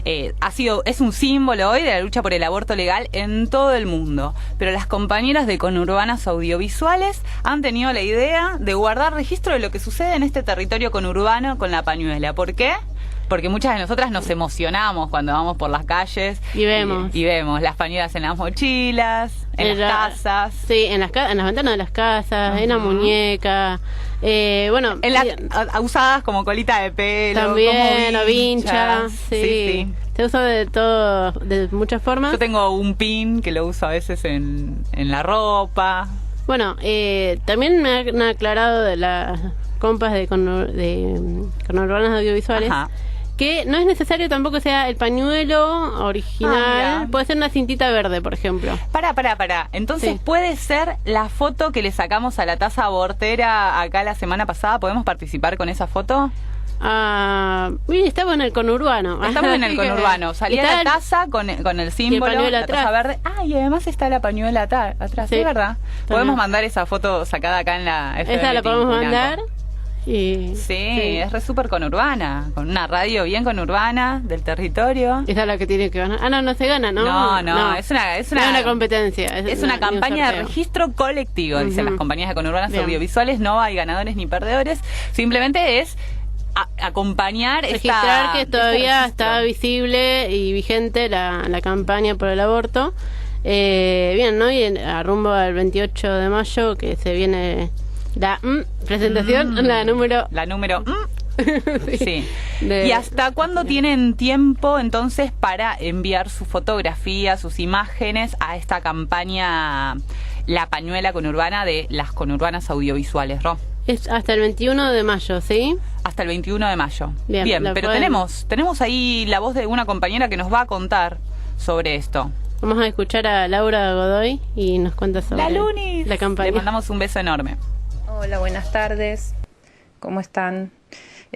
Es un símbolo hoy de la lucha por el aborto legal en todo el mundo. Pero las compañeras de Conurbanas Audiovisuales han tenido la idea de guardar registro de lo que sucede en este territorio conurbano con la pañuela. ¿Por qué? Porque muchas de nosotras nos emocionamos cuando vamos por las calles y vemos las pañuelas en las mochilas, en las casas. Sí, en las ventanas de las casas, en la muñeca. Bueno, usadas como colita de pelo, también, como o vinchas, sí. Se usa de muchas formas. Yo tengo un pin que lo uso a veces en la ropa. Bueno, también me han aclarado de las compas de Conurbanas Audiovisuales. Ajá. Que no es necesario tampoco sea el pañuelo original, puede ser una cintita verde, por ejemplo. Para. Entonces, ¿puede ser la foto que le sacamos a la tasa abortera acá la semana pasada? ¿Podemos participar con esa foto? Mire, estamos en el conurbano. Estamos en el conurbano. Salía la taza con el símbolo, la taza verde. Y además está la pañuela atrás, sí, es verdad. Podemos mandar esa foto sacada acá en la FM. Esa la podemos mandar. Sí, es re súper conurbana, con una radio bien conurbana del territorio. Esa es la que tiene que ganar. No se gana, ¿no? No, es una competencia. Es una campaña de registro colectivo, dicen las compañías de Conurbanas Audiovisuales. No hay ganadores ni perdedores, simplemente es acompañar, registrar que todavía está visible y vigente la campaña por el aborto. Bien, ¿no? Y a rumbo al 28 de mayo que se viene la presentación, la número sí. ¿Y hasta cuándo tienen tiempo entonces para enviar su fotografía, sus imágenes a esta campaña La Pañuela Conurbana de las Conurbanas Audiovisuales, Ro? Es hasta el 21 de mayo, ¿sí? Hasta el 21 de mayo. Bien, pero pueden... tenemos ahí la voz de una compañera que nos va a contar sobre esto. Vamos a escuchar a Laura Godoy y nos cuenta sobre la campaña. Le mandamos un beso enorme. Hola, buenas tardes. ¿Cómo están?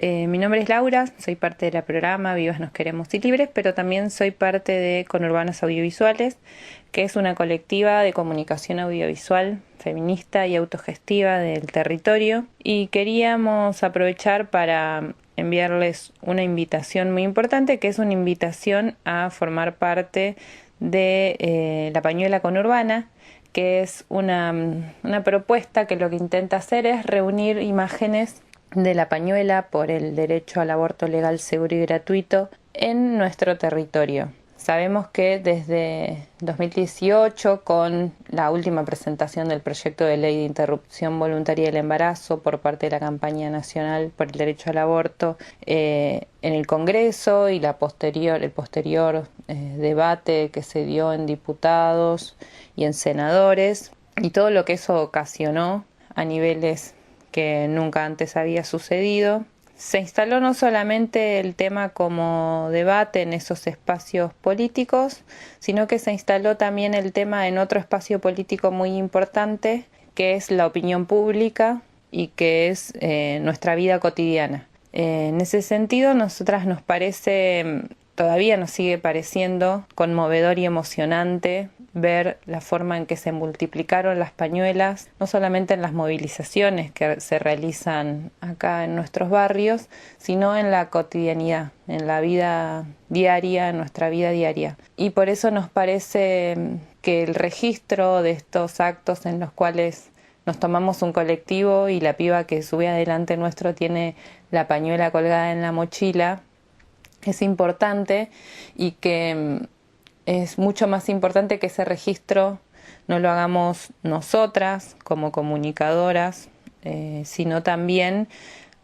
Mi nombre es Laura, soy parte del programa Vivas Nos Queremos y Libres, pero también soy parte de Conurbanas Audiovisuales, que es una colectiva de comunicación audiovisual feminista y autogestiva del territorio. Y queríamos aprovechar para enviarles una invitación muy importante, que es una invitación a formar parte de la Pañuela Conurbana, que es una propuesta que lo que intenta hacer es reunir imágenes de la pañuela por el derecho al aborto legal, seguro y gratuito en nuestro territorio. Sabemos que desde 2018, con la última presentación del proyecto de ley de interrupción voluntaria del embarazo por parte de la campaña nacional por el derecho al aborto en el Congreso y el posterior debate que se dio en diputados y en senadores, y todo lo que eso ocasionó a niveles que nunca antes había sucedido, se instaló no solamente el tema como debate en esos espacios políticos, sino que se instaló también el tema en otro espacio político muy importante, que es la opinión pública y que es nuestra vida cotidiana. En ese sentido, nosotras nos parece, todavía nos sigue pareciendo conmovedor y emocionante ver la forma en que se multiplicaron las pañuelas, no solamente en las movilizaciones que se realizan acá en nuestros barrios, sino en la cotidianidad, en la vida diaria, en nuestra vida diaria. Y por eso nos parece que el registro de estos actos en los cuales nos tomamos un colectivo y la piba que sube adelante nuestro tiene la pañuela colgada en la mochila, es importante, y que es mucho más importante que ese registro no lo hagamos nosotras como comunicadoras, sino también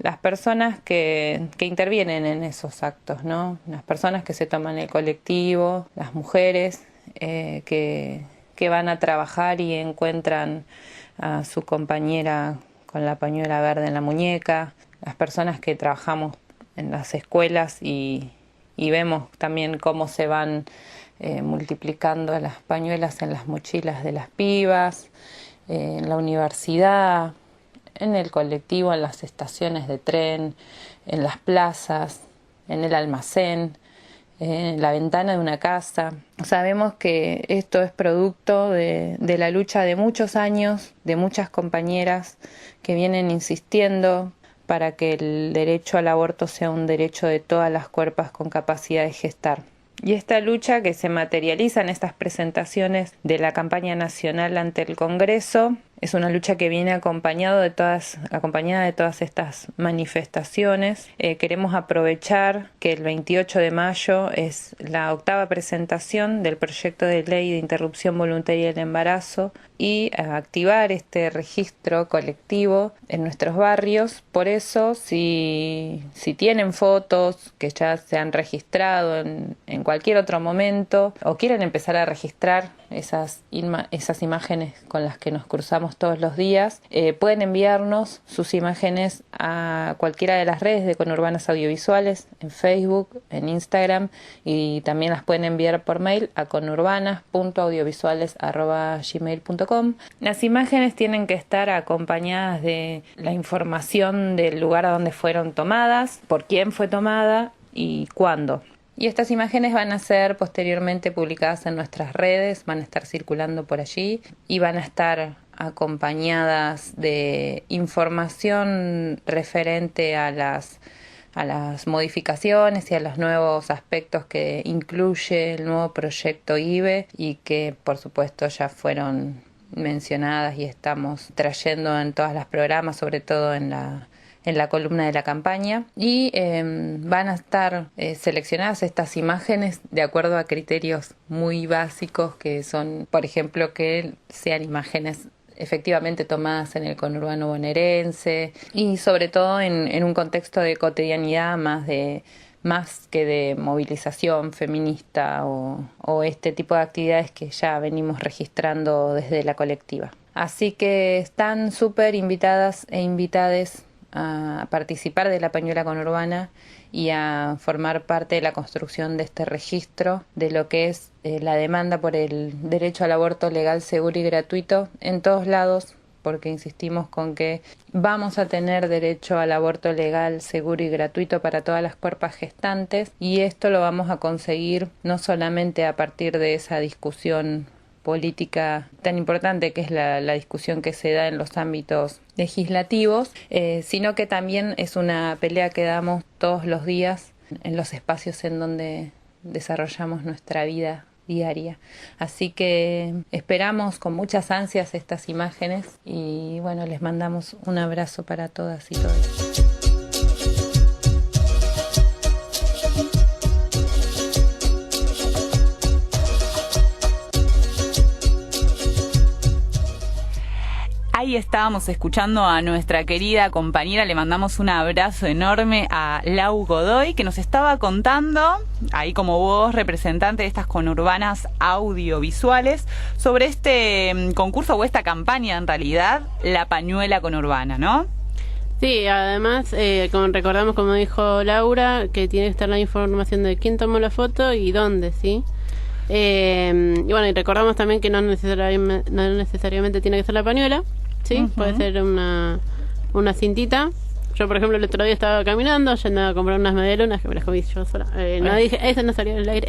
las personas que intervienen en esos actos, ¿no? Las personas que se toman el colectivo, las mujeres que van a trabajar y encuentran a su compañera con la pañuela verde en la muñeca, las personas que trabajamos en las escuelas y vemos también cómo se van multiplicando las pañuelas en las mochilas de las pibas, en la universidad, en el colectivo, en las estaciones de tren, en las plazas, en el almacén, en la ventana de una casa. Sabemos que esto es producto de la lucha de muchos años, de muchas compañeras que vienen insistiendo para que el derecho al aborto sea un derecho de todas las cuerpas con capacidad de gestar. Y esta lucha que se materializa en estas presentaciones de la campaña nacional ante el Congreso es una lucha que viene acompañada de todas estas manifestaciones. Queremos aprovechar que el 28 de mayo es la 8ª presentación del proyecto de ley de interrupción voluntaria del embarazo y activar este registro colectivo en nuestros barrios. Por eso, si tienen fotos que ya se han registrado en cualquier otro momento o quieren empezar a registrar esas imágenes con las que nos cruzamos todos los días, pueden enviarnos sus imágenes a cualquiera de las redes de Conurbanas Audiovisuales, en Facebook, en Instagram, y también las pueden enviar por mail a conurbanas.audiovisuales@gmail.com. Las imágenes tienen que estar acompañadas de la información del lugar a donde fueron tomadas, por quién fue tomada y cuándo. Y estas imágenes van a ser posteriormente publicadas en nuestras redes, van a estar circulando por allí y van a estar acompañadas de información referente a las modificaciones y a los nuevos aspectos que incluye el nuevo proyecto IVE y que por supuesto ya fueron mencionadas y estamos trayendo en todos los programas, sobre todo en la columna de la campaña, y van a estar seleccionadas estas imágenes de acuerdo a criterios muy básicos que son, por ejemplo, que sean imágenes efectivamente tomadas en el conurbano bonaerense y sobre todo en un contexto de cotidianidad más que de movilización feminista o este tipo de actividades que ya venimos registrando desde la colectiva. Así que están súper invitadas e invitades a participar de la pañuela conurbana y a formar parte de la construcción de este registro de lo que es la demanda por el derecho al aborto legal, seguro y gratuito en todos lados, porque insistimos con que vamos a tener derecho al aborto legal, seguro y gratuito para todas las cuerpas gestantes, y esto lo vamos a conseguir no solamente a partir de esa discusión política tan importante que es la discusión que se da en los ámbitos legislativos, sino que también es una pelea que damos todos los días en los espacios en donde desarrollamos nuestra vida diaria. Así que esperamos con muchas ansias estas imágenes y bueno, les mandamos un abrazo para todas y todos. Ahí estábamos escuchando a nuestra querida compañera, le mandamos un abrazo enorme a Lau Godoy, que nos estaba contando, ahí como voz representante de estas conurbanas audiovisuales, sobre este concurso o esta campaña en realidad, la pañuela conurbana, ¿no? Sí, además, recordamos, como dijo Laura, que tiene que estar la información de quién tomó la foto y dónde, ¿sí? Y bueno, y recordamos también que no necesariamente tiene que ser la pañuela, ¿sí? Uh-huh. Puede ser una cintita Yo, por ejemplo, el otro día estaba caminando, yendo a comprar unas medialunas que me las comí yo sola. No dije, eso no salió en el aire.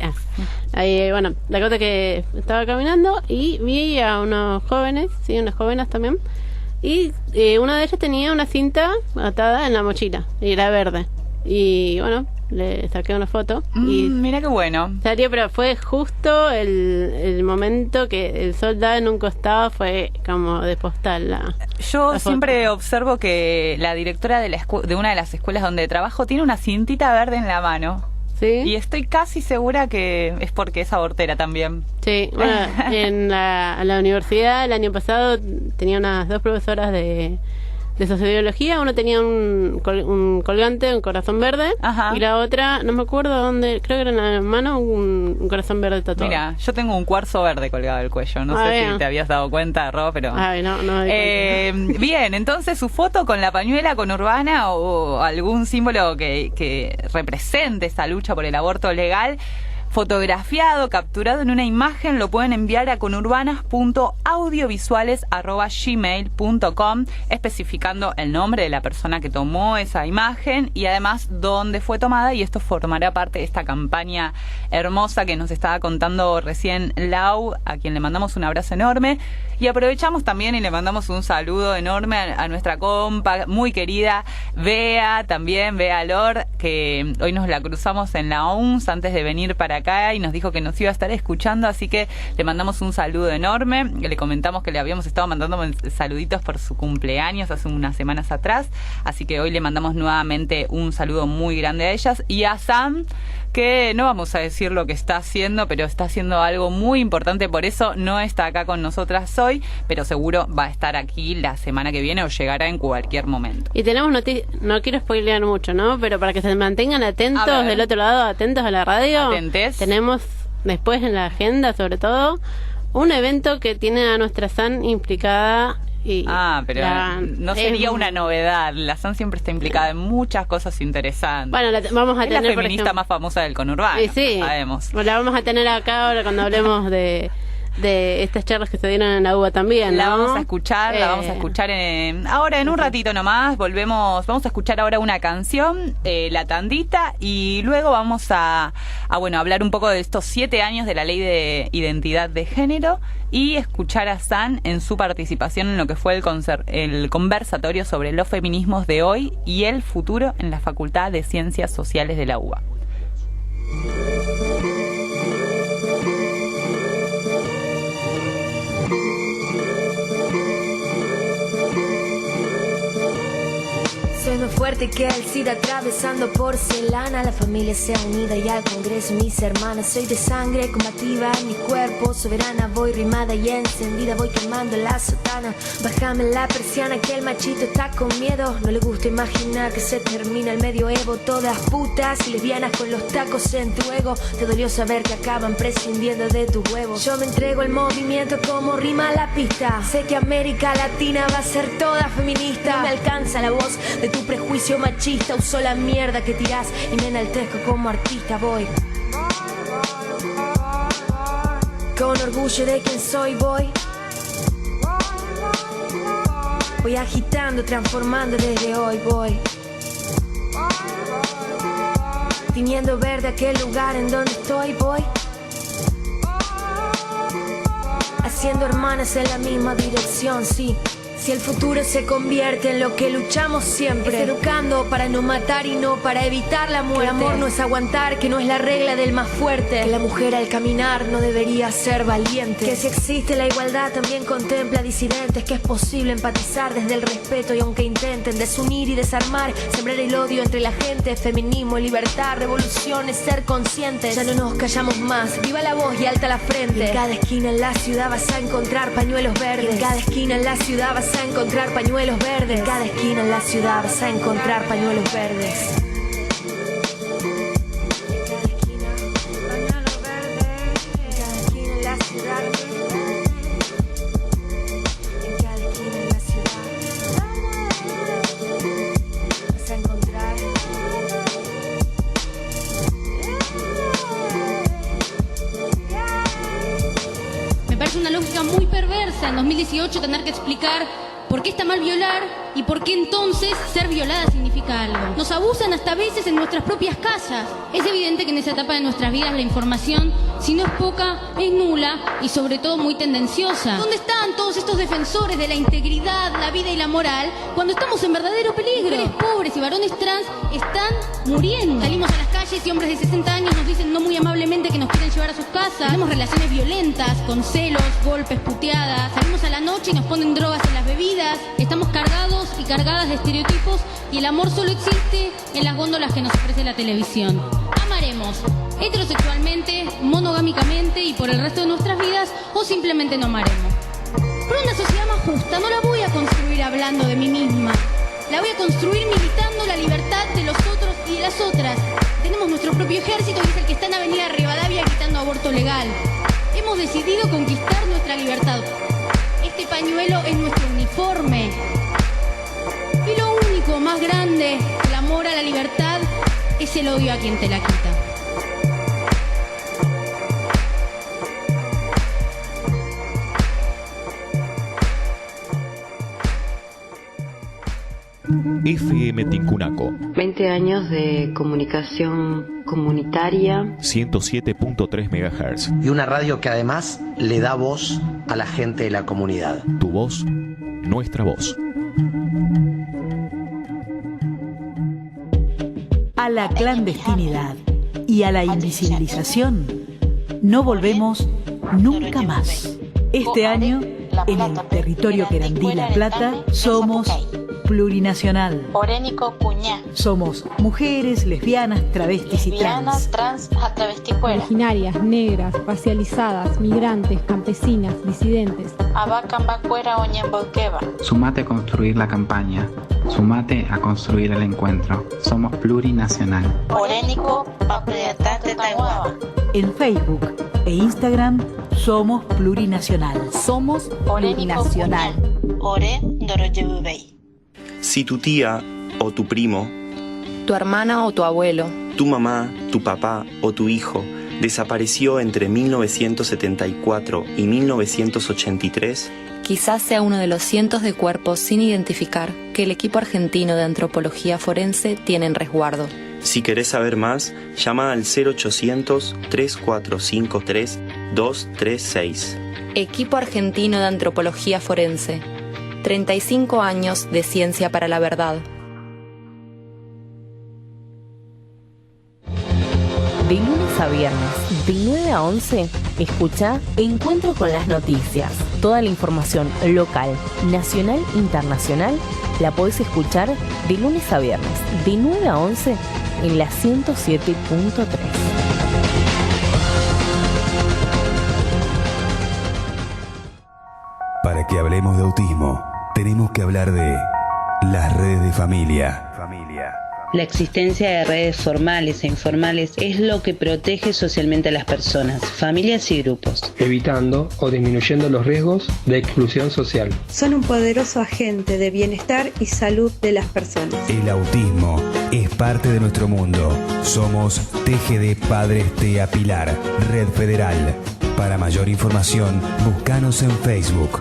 Ahí, bueno, la cosa es que estaba caminando y vi a unos jóvenes, sí, unas jóvenes también. Y una de ellas tenía una cinta atada en la mochila y era verde. Y bueno, le saqué una foto y mira qué bueno. Salió, pero fue justo el momento que el sol daba en un costado, fue como de postal. Yo siempre observo que la directora de una de las escuelas donde trabajo tiene una cintita verde en la mano. ¿Sí? Y estoy casi segura que es porque es abortera también. Sí, bueno, en la universidad el año pasado tenía unas 2 profesoras de sociobiología. Uno tenía un colgante, un corazón verde. Ajá. Y la otra, no me acuerdo dónde, creo que era en la mano, un corazón verde tatuado. Mira, yo tengo un cuarzo verde colgado del cuello. No sé si te habías dado cuenta, Ro, pero... no bien, entonces su foto con la pañuela conurbana o algún símbolo que represente esa lucha por el aborto legal, fotografiado, capturado en una imagen, lo pueden enviar a conurbanas.audiovisuales@gmail.com, especificando el nombre de la persona que tomó esa imagen y además dónde fue tomada, y esto formará parte de esta campaña hermosa que nos estaba contando recién Lau, a quien le mandamos un abrazo enorme. Y aprovechamos también y le mandamos un saludo enorme a nuestra compa muy querida Bea, también Bea Lor, que hoy nos la cruzamos en la UNS antes de venir para acá y nos dijo que nos iba a estar escuchando, así que le mandamos un saludo enorme. Le comentamos que le habíamos estado mandando saluditos por su cumpleaños hace unas semanas atrás, así que hoy le mandamos nuevamente un saludo muy grande a ellas. Y a Sam, que no vamos a decir lo que está haciendo, pero está haciendo algo muy importante, por eso no está acá con nosotras hoy, pero seguro va a estar aquí la semana que viene o llegará en cualquier momento. Y tenemos noticias, no quiero spoilear mucho, ¿no? Pero para que se mantengan atentos del otro lado, atentos a la radio. Atentes. Tenemos después en la agenda, sobre todo, un evento que tiene a nuestra San implicada. Pero no sería una novedad. La SAN siempre está implicada en muchas cosas interesantes. Bueno, vamos a tener, la feminista más famosa del conurbano. Sí, sabemos. La vamos a tener acá ahora cuando hablemos de estas charlas que se dieron en la UBA también, ¿no? La vamos a escuchar, ahora en un ratito nomás. Vamos a escuchar ahora una canción, La Tandita, y luego vamos a hablar un poco de estos 7 años de la Ley de Identidad de Género y escuchar a San en su participación en lo que fue el conversatorio sobre los feminismos de hoy y el futuro en la Facultad de Ciencias Sociales de la UBA. Soy más fuerte que el SIDA atravesando porcelana. La familia sea unida y al Congreso mis hermanas. Soy de sangre combativa en mi cuerpo soberana. Voy rimada y encendida, voy quemando la sotana. Bájame la persiana que el machito está con miedo. No le gusta imaginar que se termina el medioevo. Todas putas y lesbianas con los tacos en tu ego. Te dolió saber que acaban prescindiendo de tus huevos. Yo me entrego al movimiento como rima la pista. Sé que América Latina va a ser toda feminista. No me alcanza la voz de tu prejuicio machista. Uso la mierda que tirás y me enaltezco como artista. Voy con orgullo de quien soy, voy agitando, transformando desde hoy. Voy tiñendo verde aquel lugar en donde estoy. Voy haciendo hermanas en la misma dirección, sí. Si el futuro se convierte en lo que luchamos siempre, es educando para no matar y no para evitar la muerte. Que el amor no es aguantar, que no es la regla del más fuerte. Que la mujer al caminar no debería ser valiente. Que si existe la igualdad también contempla disidentes. Que es posible empatizar desde el respeto y aunque intenten desunir y desarmar, sembrar el odio entre la gente. Feminismo, libertad, revolución es ser conscientes. Ya no nos callamos más, viva la voz y alta la frente. Y en cada esquina en la ciudad vas a encontrar pañuelos verdes. Y en cada esquina en la ciudad vas a encontrar pañuelos verdes. En cada esquina en la ciudad vas a encontrar pañuelos verdes. Me parece una lógica muy perversa en 2018 tener que explicar ¿Por qué está mal violar? ¿Y por qué entonces ser violada significa algo? Nos abusan hasta a veces en nuestras propias casas. Es evidente que en esa etapa de nuestras vidas la información, si no es poca, es nula y sobre todo muy tendenciosa. ¿Dónde están todos estos defensores de la integridad, la vida y la moral cuando estamos en verdadero peligro? Mujeres pobres y varones trans están muriendo. Salimos a las calles y hombres de 60 años nos dicen no muy amablemente que nos quieren llevar a sus casas. Tenemos relaciones violentas, con celos, golpes, puteadas. Salimos a la noche y nos ponen drogas en las bebidas. Estamos cargados y cargadas de estereotipos y el amor solo existe en las góndolas que nos ofrece la televisión. Amaremos heterosexualmente, monogámicamente y por el resto de nuestras vidas o simplemente no amaremos. Pero una sociedad más justa no la voy a construir hablando de mí misma. La voy a construir militando la libertad de los otros y de las otras. Tenemos nuestro propio ejército y es el que está en Avenida Rivadavia gritando aborto legal. Hemos decidido conquistar nuestra libertad. Este pañuelo es nuestro uniforme. Y lo único más grande, el amor a la libertad, es el odio a quien te la quita. FM Tincunaco 20 años de comunicación comunitaria, 107.3 MHz y una radio que además le da voz a la gente de la comunidad. Tu voz, nuestra voz. A la clandestinidad y a la invisibilización no volvemos nunca más. Este año, en el territorio querandí La Plata, somos plurinacional. Orénico Cuñá. Somos mujeres, lesbianas, travestis y trans. Originarias, negras, racializadas, migrantes, campesinas, disidentes. Abacambacuera Oñembolqueva. Sumate a construir la campaña. Sumate a construir el encuentro. Somos plurinacional. Orénico Papriatate Taiwaba. En Facebook e Instagram somos plurinacional. Somos plurinacional. Ore Doroyebubei. Si tu tía o tu primo, tu hermana o tu abuelo, tu mamá, tu papá o tu hijo desapareció entre 1974 y 1983, quizás sea uno de los cientos de cuerpos sin identificar que el equipo argentino de antropología forense tiene en resguardo. Si querés saber más, llama al 0800-3453-236. Equipo argentino de antropología forense. 35 años de ciencia para la verdad. De lunes a viernes, de 9 a 11, escucha Encuentro con las Noticias. Toda la información local, nacional e internacional la podés escuchar de lunes a viernes, de 9 a 11, en la 107.3. Para que hablemos de autismo, tenemos que hablar de las redes de familia. La existencia de redes formales e informales es lo que protege socialmente a las personas, familias y grupos, evitando o disminuyendo los riesgos de exclusión social. Son un poderoso agente de bienestar y salud de las personas. El autismo es parte de nuestro mundo. Somos TGD Padres TEA Pilar, Red Federal. Para mayor información, búscanos en Facebook.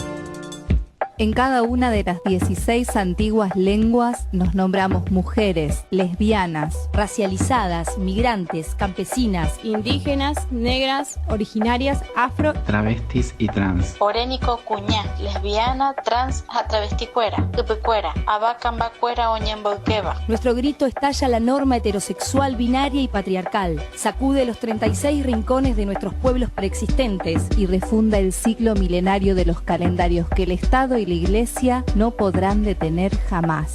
En cada una de las 16 antiguas lenguas nos nombramos mujeres, lesbianas, racializadas, migrantes, campesinas, indígenas, negras, originarias, afro, travestis y trans. Orénico Cuñá, lesbiana, trans, travesticuera, tupecuera, abacambacuera Oñembolqueva. Nuestro grito estalla la norma heterosexual, binaria y patriarcal, sacude los 36 rincones de nuestros pueblos preexistentes y refunda el ciclo milenario de los calendarios que el Estado y la Iglesia no podrán detener jamás.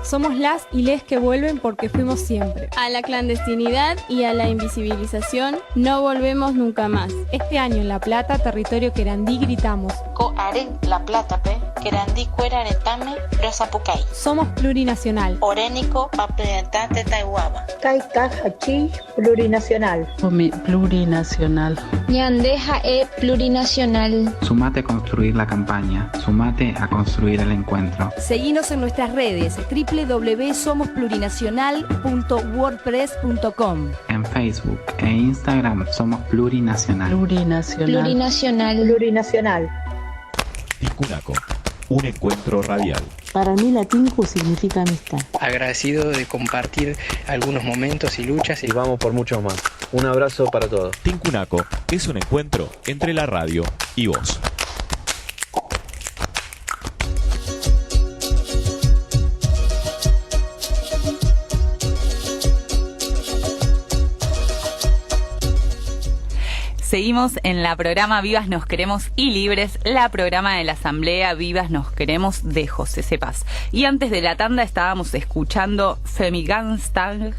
Somos las y les que vuelven porque fuimos siempre. A la clandestinidad y a la invisibilización no volvemos nunca más. Este año en La Plata, territorio querandí, gritamos: La Plata, querandí cuera aretame, rosapucay. Somos plurinacional. Orénico Papriatate Taiwaba. Hachi, plurinacional. Plurinacional. Ñandeja plurinacional. Sumate a construir la campaña. Sumate a construir construir el encuentro. Seguinos en nuestras redes www.somosplurinacional.wordpress.com. En Facebook e Instagram somos Plurinacional. Plurinacional. Tincunaco, un encuentro radial. Para mí la Tinku significa amistad. Agradecido de compartir algunos momentos y luchas y vamos por muchos más. Un abrazo para todos. Tincunaco es un encuentro entre la radio y vos. Seguimos en la programa Vivas Nos Queremos y Libres, la programa de la Asamblea Vivas Nos Queremos de José C. Paz. Y antes de la tanda estábamos escuchando Femiganstang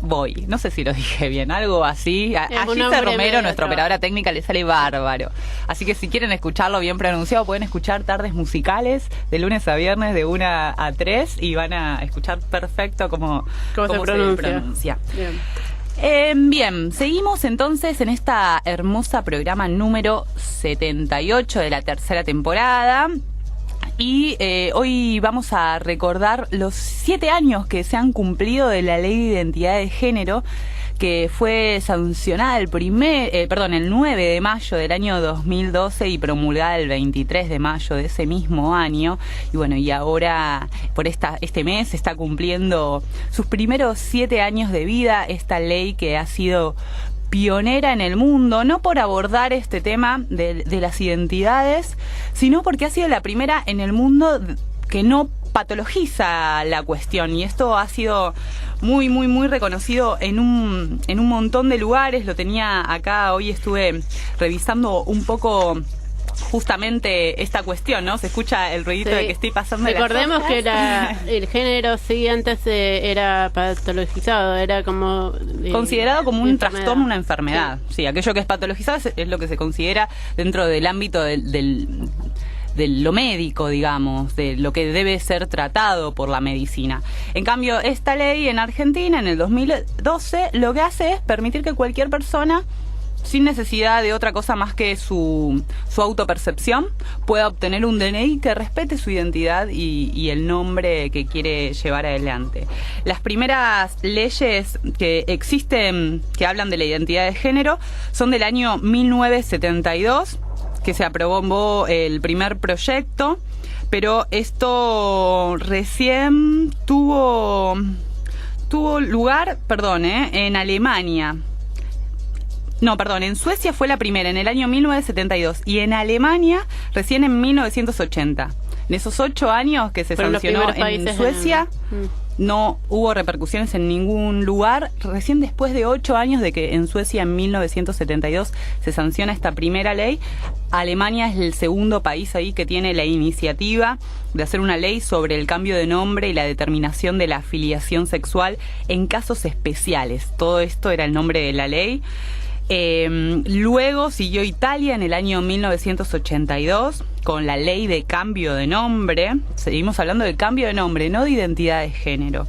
Boy. No sé si lo dije bien, algo así. A Gilda Romero, nuestra operadora técnica, le sale bárbaro. Así que si quieren escucharlo bien pronunciado, pueden escuchar Tardes Musicales de lunes a viernes de 1 a 3 y van a escuchar perfecto cómo se pronuncia. Bien. Bien, seguimos entonces en esta hermosa programa número 78 de la tercera temporada y hoy vamos a recordar los 7 años que se han cumplido de la Ley de Identidad de Género, que fue sancionada el 9 de mayo del año 2012 y promulgada el 23 de mayo de ese mismo año. Y bueno, y ahora por este mes está cumpliendo sus primeros 7 años de vida esta ley que ha sido pionera en el mundo, no por abordar este tema de las identidades, sino porque ha sido la primera en el mundo que no patologiza la cuestión, y esto ha sido muy reconocido en un montón de lugares. Lo tenía acá, hoy estuve revisando un poco justamente esta cuestión, ¿no? Se escucha el ruidito de que estoy pasando. Recordemos que el género sí antes era patologizado, era como considerado como un trastorno, una enfermedad. Sí, aquello que es patologizado es lo que se considera dentro del ámbito de lo médico, digamos, de lo que debe ser tratado por la medicina. En cambio, esta ley en Argentina, en el 2012, lo que hace es permitir que cualquier persona, sin necesidad de otra cosa más que su autopercepción, pueda obtener un DNI que respete su identidad y el nombre que quiere llevar adelante. Las primeras leyes que existen que hablan de la identidad de género son del año 1972, que se aprobó el primer proyecto, pero esto recién tuvo lugar, en Alemania. No, perdón, en Suecia fue la primera, en el año 1972, y en Alemania recién en 1980. En esos 8 años que se sancionó en Suecia, no hubo repercusiones en ningún lugar. Recién después de 8 años de que en Suecia en 1972 se sanciona esta primera ley, Alemania es el segundo país ahí que tiene la iniciativa de hacer una ley sobre el cambio de nombre y la determinación de la afiliación sexual en casos especiales. Todo esto era el nombre de la ley. Luego siguió Italia en el año 1982 con la ley de cambio de nombre. Seguimos hablando de cambio de nombre, no de identidad de género.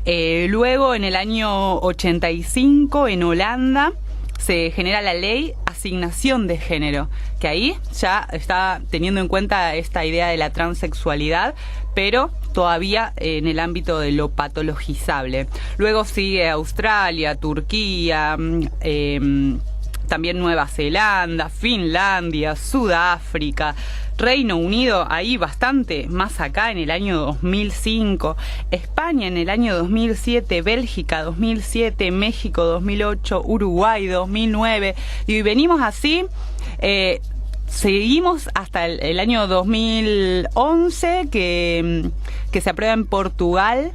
Luego en el año 85 en Holanda se genera la ley asignación de género, que ahí ya está teniendo en cuenta esta idea de la transexualidad, pero todavía en el ámbito de lo patologizable. Luego sigue Australia, Turquía, también Nueva Zelanda, Finlandia, Sudáfrica, Reino Unido, ahí bastante más acá en el año 2005, España en el año 2007, Bélgica 2007, México 2008, Uruguay 2009, y venimos así. Seguimos hasta el año 2011 que se aprueba en Portugal,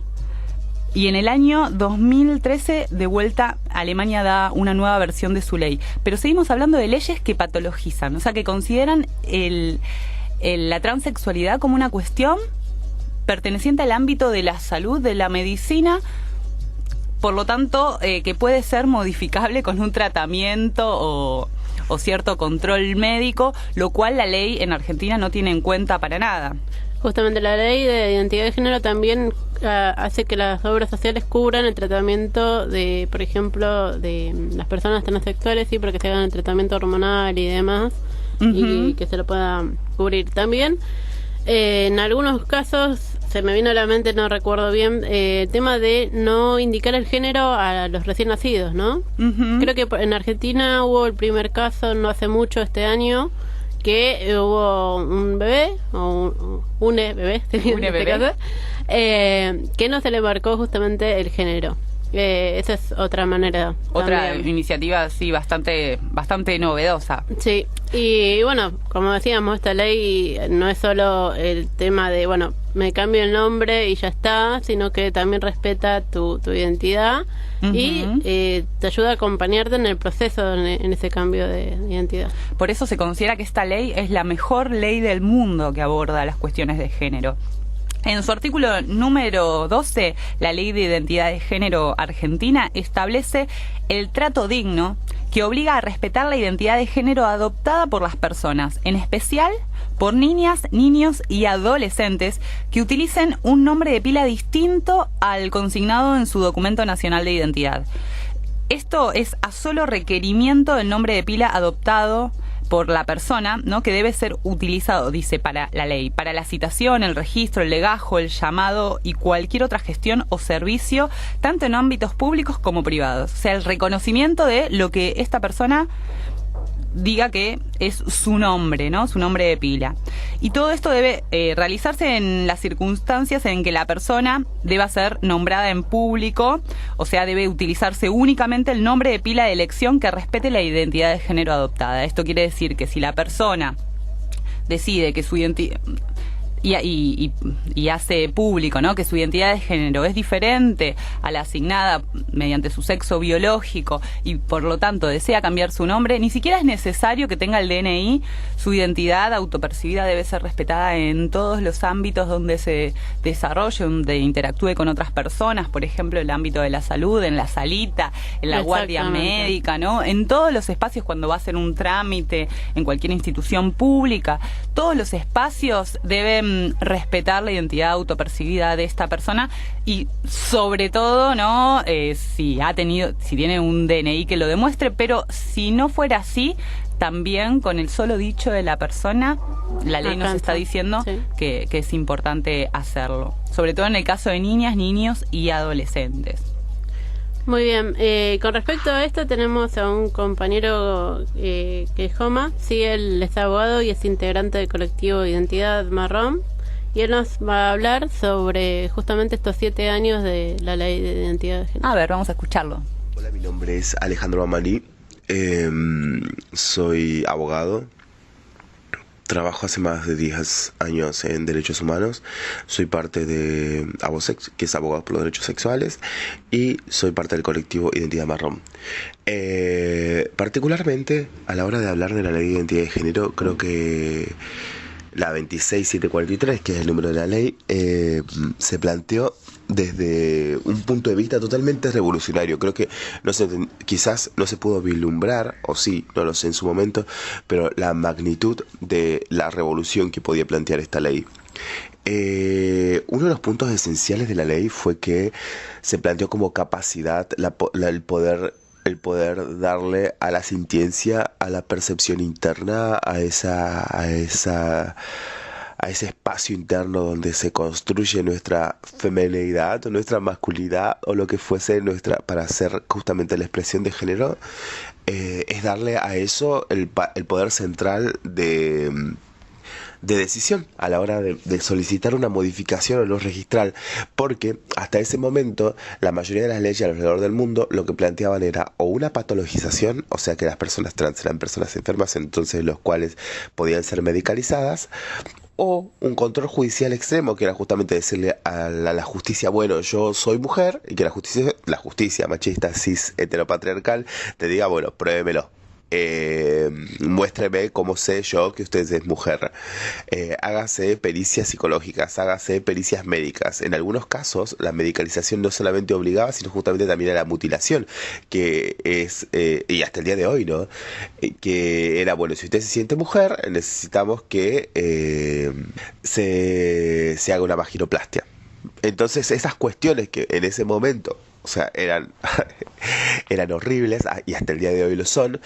y en el año 2013 de vuelta Alemania da una nueva versión de su ley. Pero seguimos hablando de leyes que patologizan, o sea, que consideran la transexualidad como una cuestión perteneciente al ámbito de la salud, de la medicina, por lo tanto que puede ser modificable con un tratamiento o cierto control médico, lo cual la ley en Argentina no tiene en cuenta para nada. Justamente la ley de identidad de género también hace que las obras sociales cubran el tratamiento de, por ejemplo, de las personas transexuales, sí, porque se hagan el tratamiento hormonal y demás, y que se lo pueda cubrir. También En algunos casos, se me vino a la mente, no recuerdo bien, el tema de no indicar el género a los recién nacidos, ¿no? Creo que en Argentina hubo el primer caso no hace mucho, este año, que hubo un bebé, o un bebé, que no se le marcó justamente el género. Esa es otra manera. Otra también. iniciativa, sí, bastante novedosa. Sí, y bueno, como decíamos, esta ley no es solo el tema de, bueno, me cambio el nombre y ya está, sino que también respeta tu identidad y te ayuda a acompañarte en el proceso, en ese cambio de identidad. Por eso se considera que esta ley es la mejor ley del mundo que aborda las cuestiones de género. En su artículo número 12, la Ley de Identidad de Género Argentina establece el trato digno que obliga a respetar la identidad de género adoptada por las personas, en especial por niñas, niños y adolescentes que utilicen un nombre de pila distinto al consignado en su documento nacional de identidad. Esto es a solo requerimiento del nombre de pila adoptado por la persona, ¿no?, que debe ser utilizado, dice, para la ley, para la citación, el registro, el legajo, el llamado y cualquier otra gestión o servicio, tanto en ámbitos públicos como privados. O sea, el reconocimiento de lo que esta persona diga que es su nombre, ¿no?, su nombre de pila. Y todo esto debe realizarse en las circunstancias en que la persona deba ser nombrada en público, o sea, debe utilizarse únicamente el nombre de pila de elección que respete la identidad de género adoptada. Esto quiere decir que si la persona decide que su identidad y hace público, ¿no?, que su identidad de género es diferente a la asignada mediante su sexo biológico y por lo tanto desea cambiar su nombre, ni siquiera es necesario que tenga el DNI. Su identidad autopercibida debe ser respetada en todos los ámbitos donde se desarrolle, donde interactúe con otras personas, por ejemplo, el ámbito de la salud, en la salita, en la guardia médica, ¿no?, en todos los espacios cuando va a hacer un trámite, en cualquier institución pública. Todos los espacios deben respetar la identidad autopercibida de esta persona y sobre todo, ¿no?, si tiene un DNI que lo demuestre, pero si no fuera así, también con el solo dicho de la persona, la ley nos está diciendo que es importante hacerlo, sobre todo en el caso de niñas, niños y adolescentes. Muy bien, con respecto a esto tenemos a un compañero que es Joma, sí, él es abogado y es integrante del colectivo Identidad Marrón, y él nos va a hablar sobre justamente estos 7 años de la ley de identidad de género. A ver, vamos a escucharlo. Hola, mi nombre es Alejandro Mamani, soy abogado. Trabajo hace más de 10 años en derechos humanos, soy parte de Abosex, que es Abogados por los Derechos Sexuales, y soy parte del colectivo Identidad Marrón. Particularmente, a la hora de hablar de la ley de identidad de género, creo que la 26743, que es el número de la ley, se planteó desde un punto de vista totalmente revolucionario. Creo que quizás no se pudo vislumbrar, o sí, no lo sé en su momento, pero la magnitud de la revolución que podía plantear esta ley. Uno de los puntos esenciales de la ley fue que se planteó como capacidad el poder darle a la sintiencia, a la percepción interna, a ese espacio interno donde se construye nuestra feminidad o nuestra masculinidad o lo que fuese para hacer justamente la expresión de género, es darle a eso el poder central de decisión a la hora de solicitar una modificación o no registrar, porque hasta ese momento la mayoría de las leyes alrededor del mundo lo que planteaban era o una patologización, o sea que las personas trans eran personas enfermas, entonces los cuales podían ser medicalizadas, o un control judicial extremo, que era justamente decirle a la justicia, bueno, yo soy mujer, y que la justicia machista, cis, heteropatriarcal, te diga, bueno, pruébemelo. Muéstreme cómo sé yo que usted es mujer, hágase pericias psicológicas, hágase pericias médicas. En algunos casos la medicalización no solamente obligaba, sino justamente también a la mutilación, que es, y hasta el día de hoy, ¿no? Que era, bueno, si usted se siente mujer, necesitamos que se haga una vaginoplastia. Entonces esas cuestiones que en ese momento, o sea, eran horribles, y hasta el día de hoy lo son,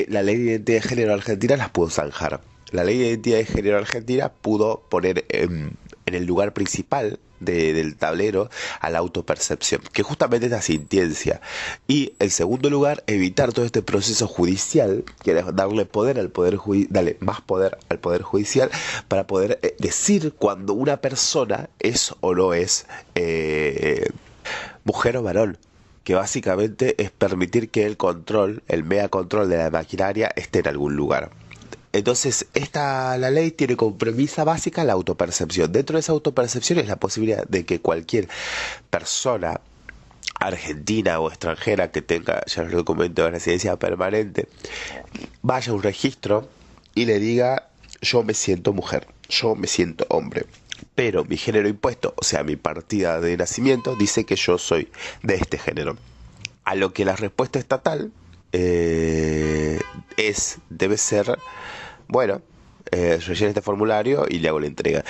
la ley de identidad de género argentina las pudo zanjar. la ley de identidad de género argentina pudo poner en el lugar principal del tablero a la autopercepción, que justamente es la sintiencia. Y en segundo lugar, evitar todo este proceso judicial, que es darle poder al darle más poder al poder judicial para poder decir cuando una persona es o no es mujer o varón, que básicamente es permitir que el mega control de la maquinaria esté en algún lugar. Entonces, la ley tiene como premisa básica la autopercepción. Dentro de esa autopercepción es la posibilidad de que cualquier persona argentina o extranjera que tenga ya el documento de residencia permanente vaya a un registro y le diga: yo me siento mujer, yo me siento hombre, pero mi género impuesto, o sea, mi partida de nacimiento, dice que yo soy de este género. A lo que la respuesta estatal debe ser: bueno, rellena este formulario y le hago la entrega.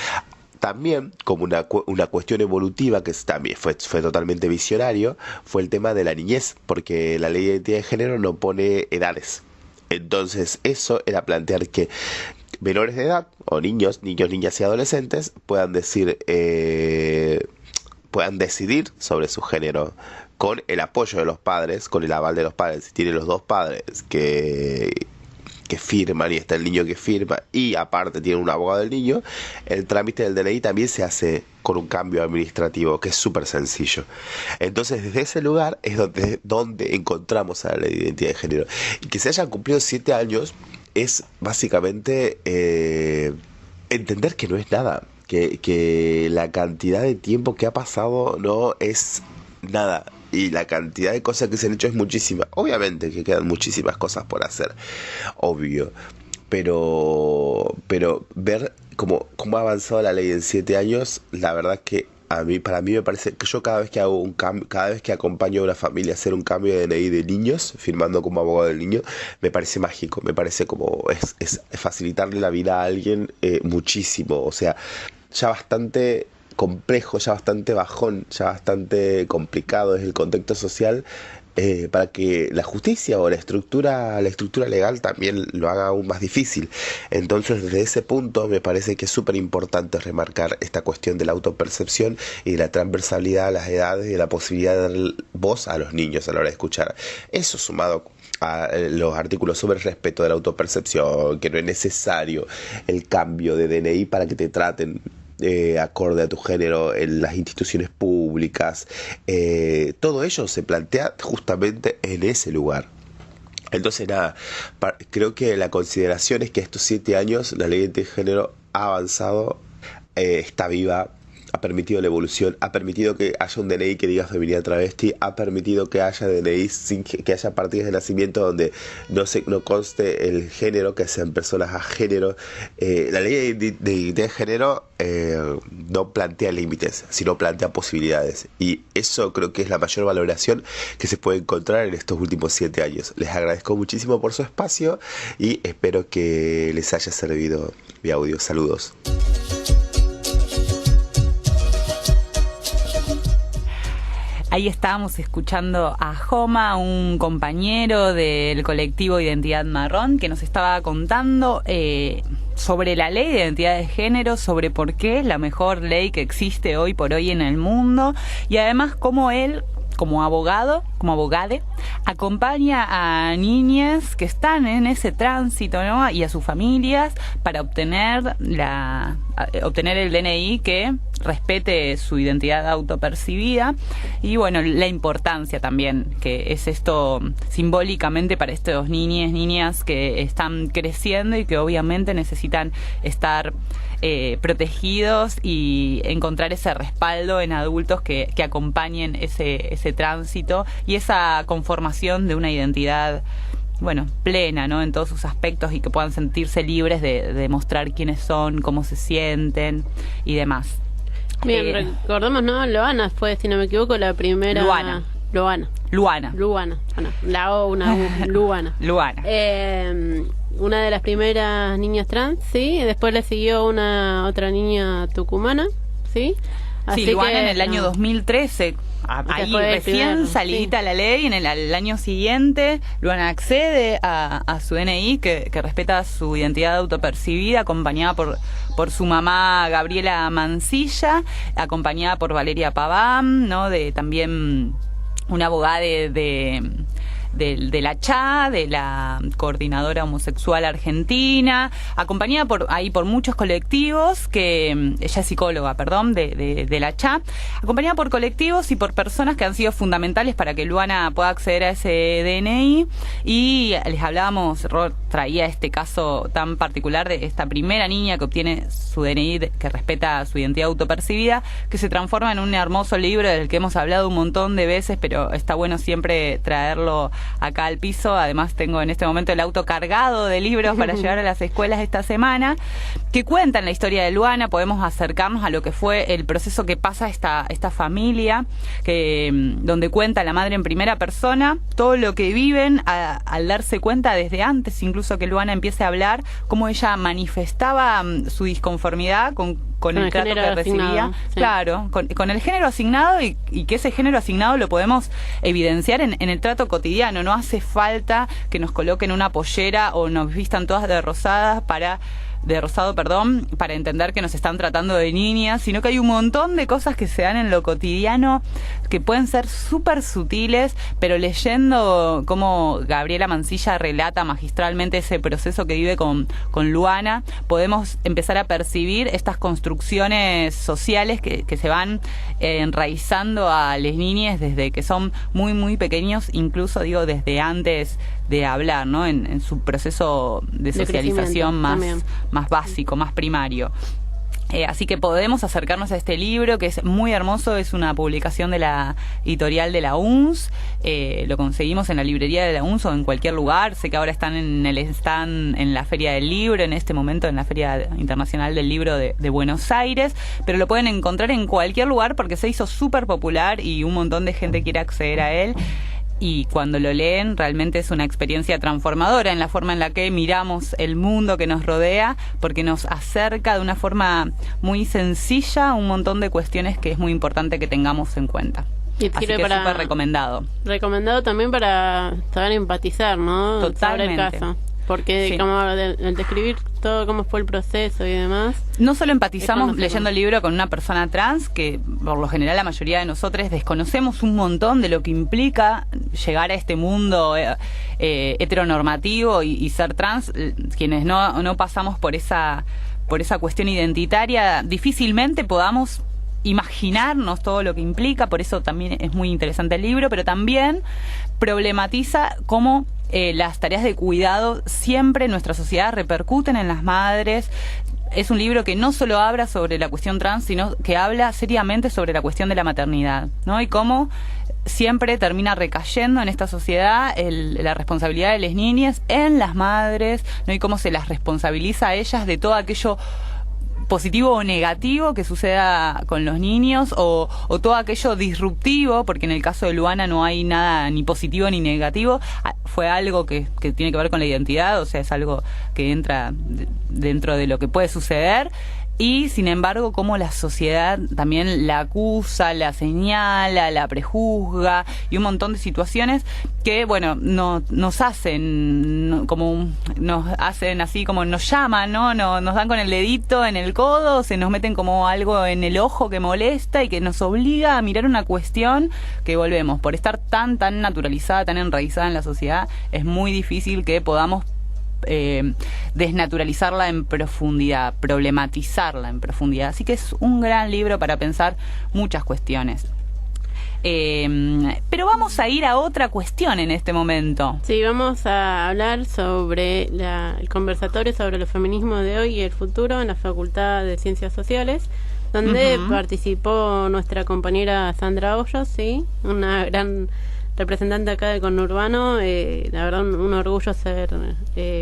También, como una cuestión evolutiva que también fue totalmente visionario, fue el tema de la niñez, porque la ley de identidad de género no pone edades. Entonces, eso era plantear que menores de edad, o niños, niñas y adolescentes, puedan decidir sobre su género con el apoyo de los padres, con el aval de los padres. Si tienen los dos padres que firman y está el niño que firma y aparte tiene un abogado del niño, el trámite del DNI también se hace con un cambio administrativo que es súper sencillo. Entonces, desde ese lugar es donde encontramos a la ley de identidad de género. Y que se hayan cumplido 7 años es básicamente entender que no es nada, que la cantidad de tiempo que ha pasado no es nada. Y la cantidad de cosas que se han hecho es muchísima. Obviamente que quedan muchísimas cosas por hacer, obvio. Pero ver cómo ha avanzado la ley en 7 años, la verdad que para mí me parece que yo cada vez que hago un cambio, cada vez que acompaño a una familia a hacer un cambio de DNI de niños, firmando como abogado del niño, me parece mágico, me parece como es facilitarle la vida a alguien muchísimo. O sea, ya bastante complejo, ya bastante bajón, ya bastante complicado es el contexto social, para que la justicia o la estructura legal también lo haga aún más difícil. Entonces, desde ese punto me parece que es súper importante remarcar esta cuestión de la autopercepción y de la transversalidad a las edades y de la posibilidad de dar voz a los niños a la hora de escuchar. Eso sumado a los artículos sobre el respeto de la autopercepción, que no es necesario el cambio de DNI para que te traten acorde a tu género en las instituciones públicas, todo ello se plantea justamente en ese lugar. Entonces nada, creo que la consideración es que estos 7 años la ley de género ha avanzado, está viva, ha permitido la evolución, ha permitido que haya un DNI que diga feminidad travesti, ha permitido que haya DNI que haya partidas de nacimiento donde no conste el género, que sean personas a género. La ley de identidad de género no plantea límites, sino plantea posibilidades, y eso creo que es la mayor valoración que se puede encontrar en estos últimos 7 años. Les agradezco muchísimo por su espacio y espero que les haya servido mi audio. Saludos. Ahí estábamos escuchando a Joma, un compañero del colectivo Identidad Marrón, que nos estaba contando sobre la ley de identidad de género, sobre por qué es la mejor ley que existe hoy por hoy en el mundo, y además cómo él, como abogade, acompaña a niñas que están en ese tránsito, ¿no? Y a sus familias para obtener el DNI que respete su identidad autopercibida. Y bueno, la importancia también que es esto simbólicamente para estos niñas que están creciendo y que obviamente necesitan estar protegidos y encontrar ese respaldo en adultos que acompañen ese tránsito y esa conformación de una identidad, bueno, plena, ¿no? En todos sus aspectos, y que puedan sentirse libres de demostrar quiénes son, cómo se sienten y demás. Bien, recordemos, ¿no? Luana fue, si no me equivoco, la primera... Luana. La O, una U, Luana. Una de las primeras niñas trans, ¿sí? Después le siguió otra niña tucumana, ¿sí? Así sí, Luana que, en el año 2013, ahí recién salidita la ley, en el año siguiente Luana accede a su DNI que respeta su identidad autopercibida, acompañada por su mamá Gabriela Mancilla, acompañada por Valeria Paván, ¿no? De también una abogada de la CHA, de la Coordinadora Homosexual Argentina, acompañada por muchos colectivos, ella es psicóloga, de la CHA, acompañada por colectivos y por personas que han sido fundamentales para que Luana pueda acceder a ese DNI. Y les hablábamos, Rod traía este caso tan particular de esta primera niña que obtiene su DNI, que respeta su identidad autopercibida, que se transforma en un hermoso libro del que hemos hablado un montón de veces, pero está bueno siempre traerlo acá al piso. Además tengo en este momento el auto cargado de libros para llevar a las escuelas esta semana, que cuentan la historia de Luana. Podemos acercarnos a lo que fue el proceso que pasa esta familia, donde cuenta la madre en primera persona todo lo que viven al darse cuenta desde antes incluso que Luana empiece a hablar, cómo ella manifestaba su disconformidad con el trato que recibía, sí. Claro, con el género asignado, y que ese género asignado lo podemos evidenciar en el trato cotidiano. No hace falta que nos coloquen una pollera o nos vistan todas de rosado para entender que nos están tratando de niñas, sino que hay un montón de cosas que se dan en lo cotidiano que pueden ser súper sutiles, pero leyendo cómo Gabriela Mancilla relata magistralmente ese proceso que vive con Luana, podemos empezar a percibir estas construcciones sociales que se van enraizando a las niñas desde que son muy, muy pequeños, incluso desde antes de hablar, ¿no? En su proceso de socialización más básico, más primario. Así que podemos acercarnos a este libro, que es muy hermoso, es una publicación de la editorial de la UNS, lo conseguimos en la librería de la UNS o en cualquier lugar. Sé que ahora están en el stand en la Feria del Libro, en este momento en la Feria Internacional del Libro de Buenos Aires, pero lo pueden encontrar en cualquier lugar porque se hizo súper popular y un montón de gente quiere acceder a él. Y cuando lo leen, realmente es una experiencia transformadora en la forma en la que miramos el mundo que nos rodea, porque nos acerca de una forma muy sencilla un montón de cuestiones que es muy importante que tengamos en cuenta. Y así que súper recomendado. Recomendado también para saber empatizar, ¿no? Totalmente. Sobre el caso. Porque sí, como el describir todo cómo fue el proceso y demás. No solo empatizamos leyendo el libro con una persona trans, que por lo general la mayoría de nosotros desconocemos un montón de lo que implica llegar a este mundo heteronormativo y ser trans. Quienes no pasamos por esa cuestión identitaria, difícilmente podamos imaginarnos todo lo que implica. Por eso también es muy interesante el libro, pero también problematiza cómo las tareas de cuidado siempre en nuestra sociedad repercuten en las madres. Es un libro que no solo habla sobre la cuestión trans, sino que habla seriamente sobre la cuestión de la maternidad, ¿no? Y cómo siempre termina recayendo en esta sociedad la responsabilidad de las niñas en las madres, ¿no? Y cómo se las responsabiliza a ellas de todo aquello positivo o negativo que suceda con los niños, o todo aquello disruptivo, porque en el caso de Luana no hay nada ni positivo ni negativo. Fue algo que tiene que ver con la identidad, o sea, es algo que entra dentro de lo que puede suceder. Y sin embargo, como la sociedad también la acusa, la señala, la prejuzga, y un montón de situaciones que, bueno, nos hacen así, como nos llaman, ¿no? Nos dan con el dedito en el codo, se nos meten como algo en el ojo que molesta y que nos obliga a mirar una cuestión que, volvemos, por estar tan naturalizada, tan enraizada en la sociedad, es muy difícil que podamos desnaturalizarla en profundidad, problematizarla en profundidad. Así que es un gran libro para pensar muchas cuestiones. Pero vamos a ir a otra cuestión en este momento. Sí, vamos a hablar sobre el conversatorio sobre los feminismos de hoy y el futuro en la Facultad de Ciencias Sociales, donde participó nuestra compañera Sandra Hoyos, sí, una gran representante acá del conurbano. La verdad, un orgullo ser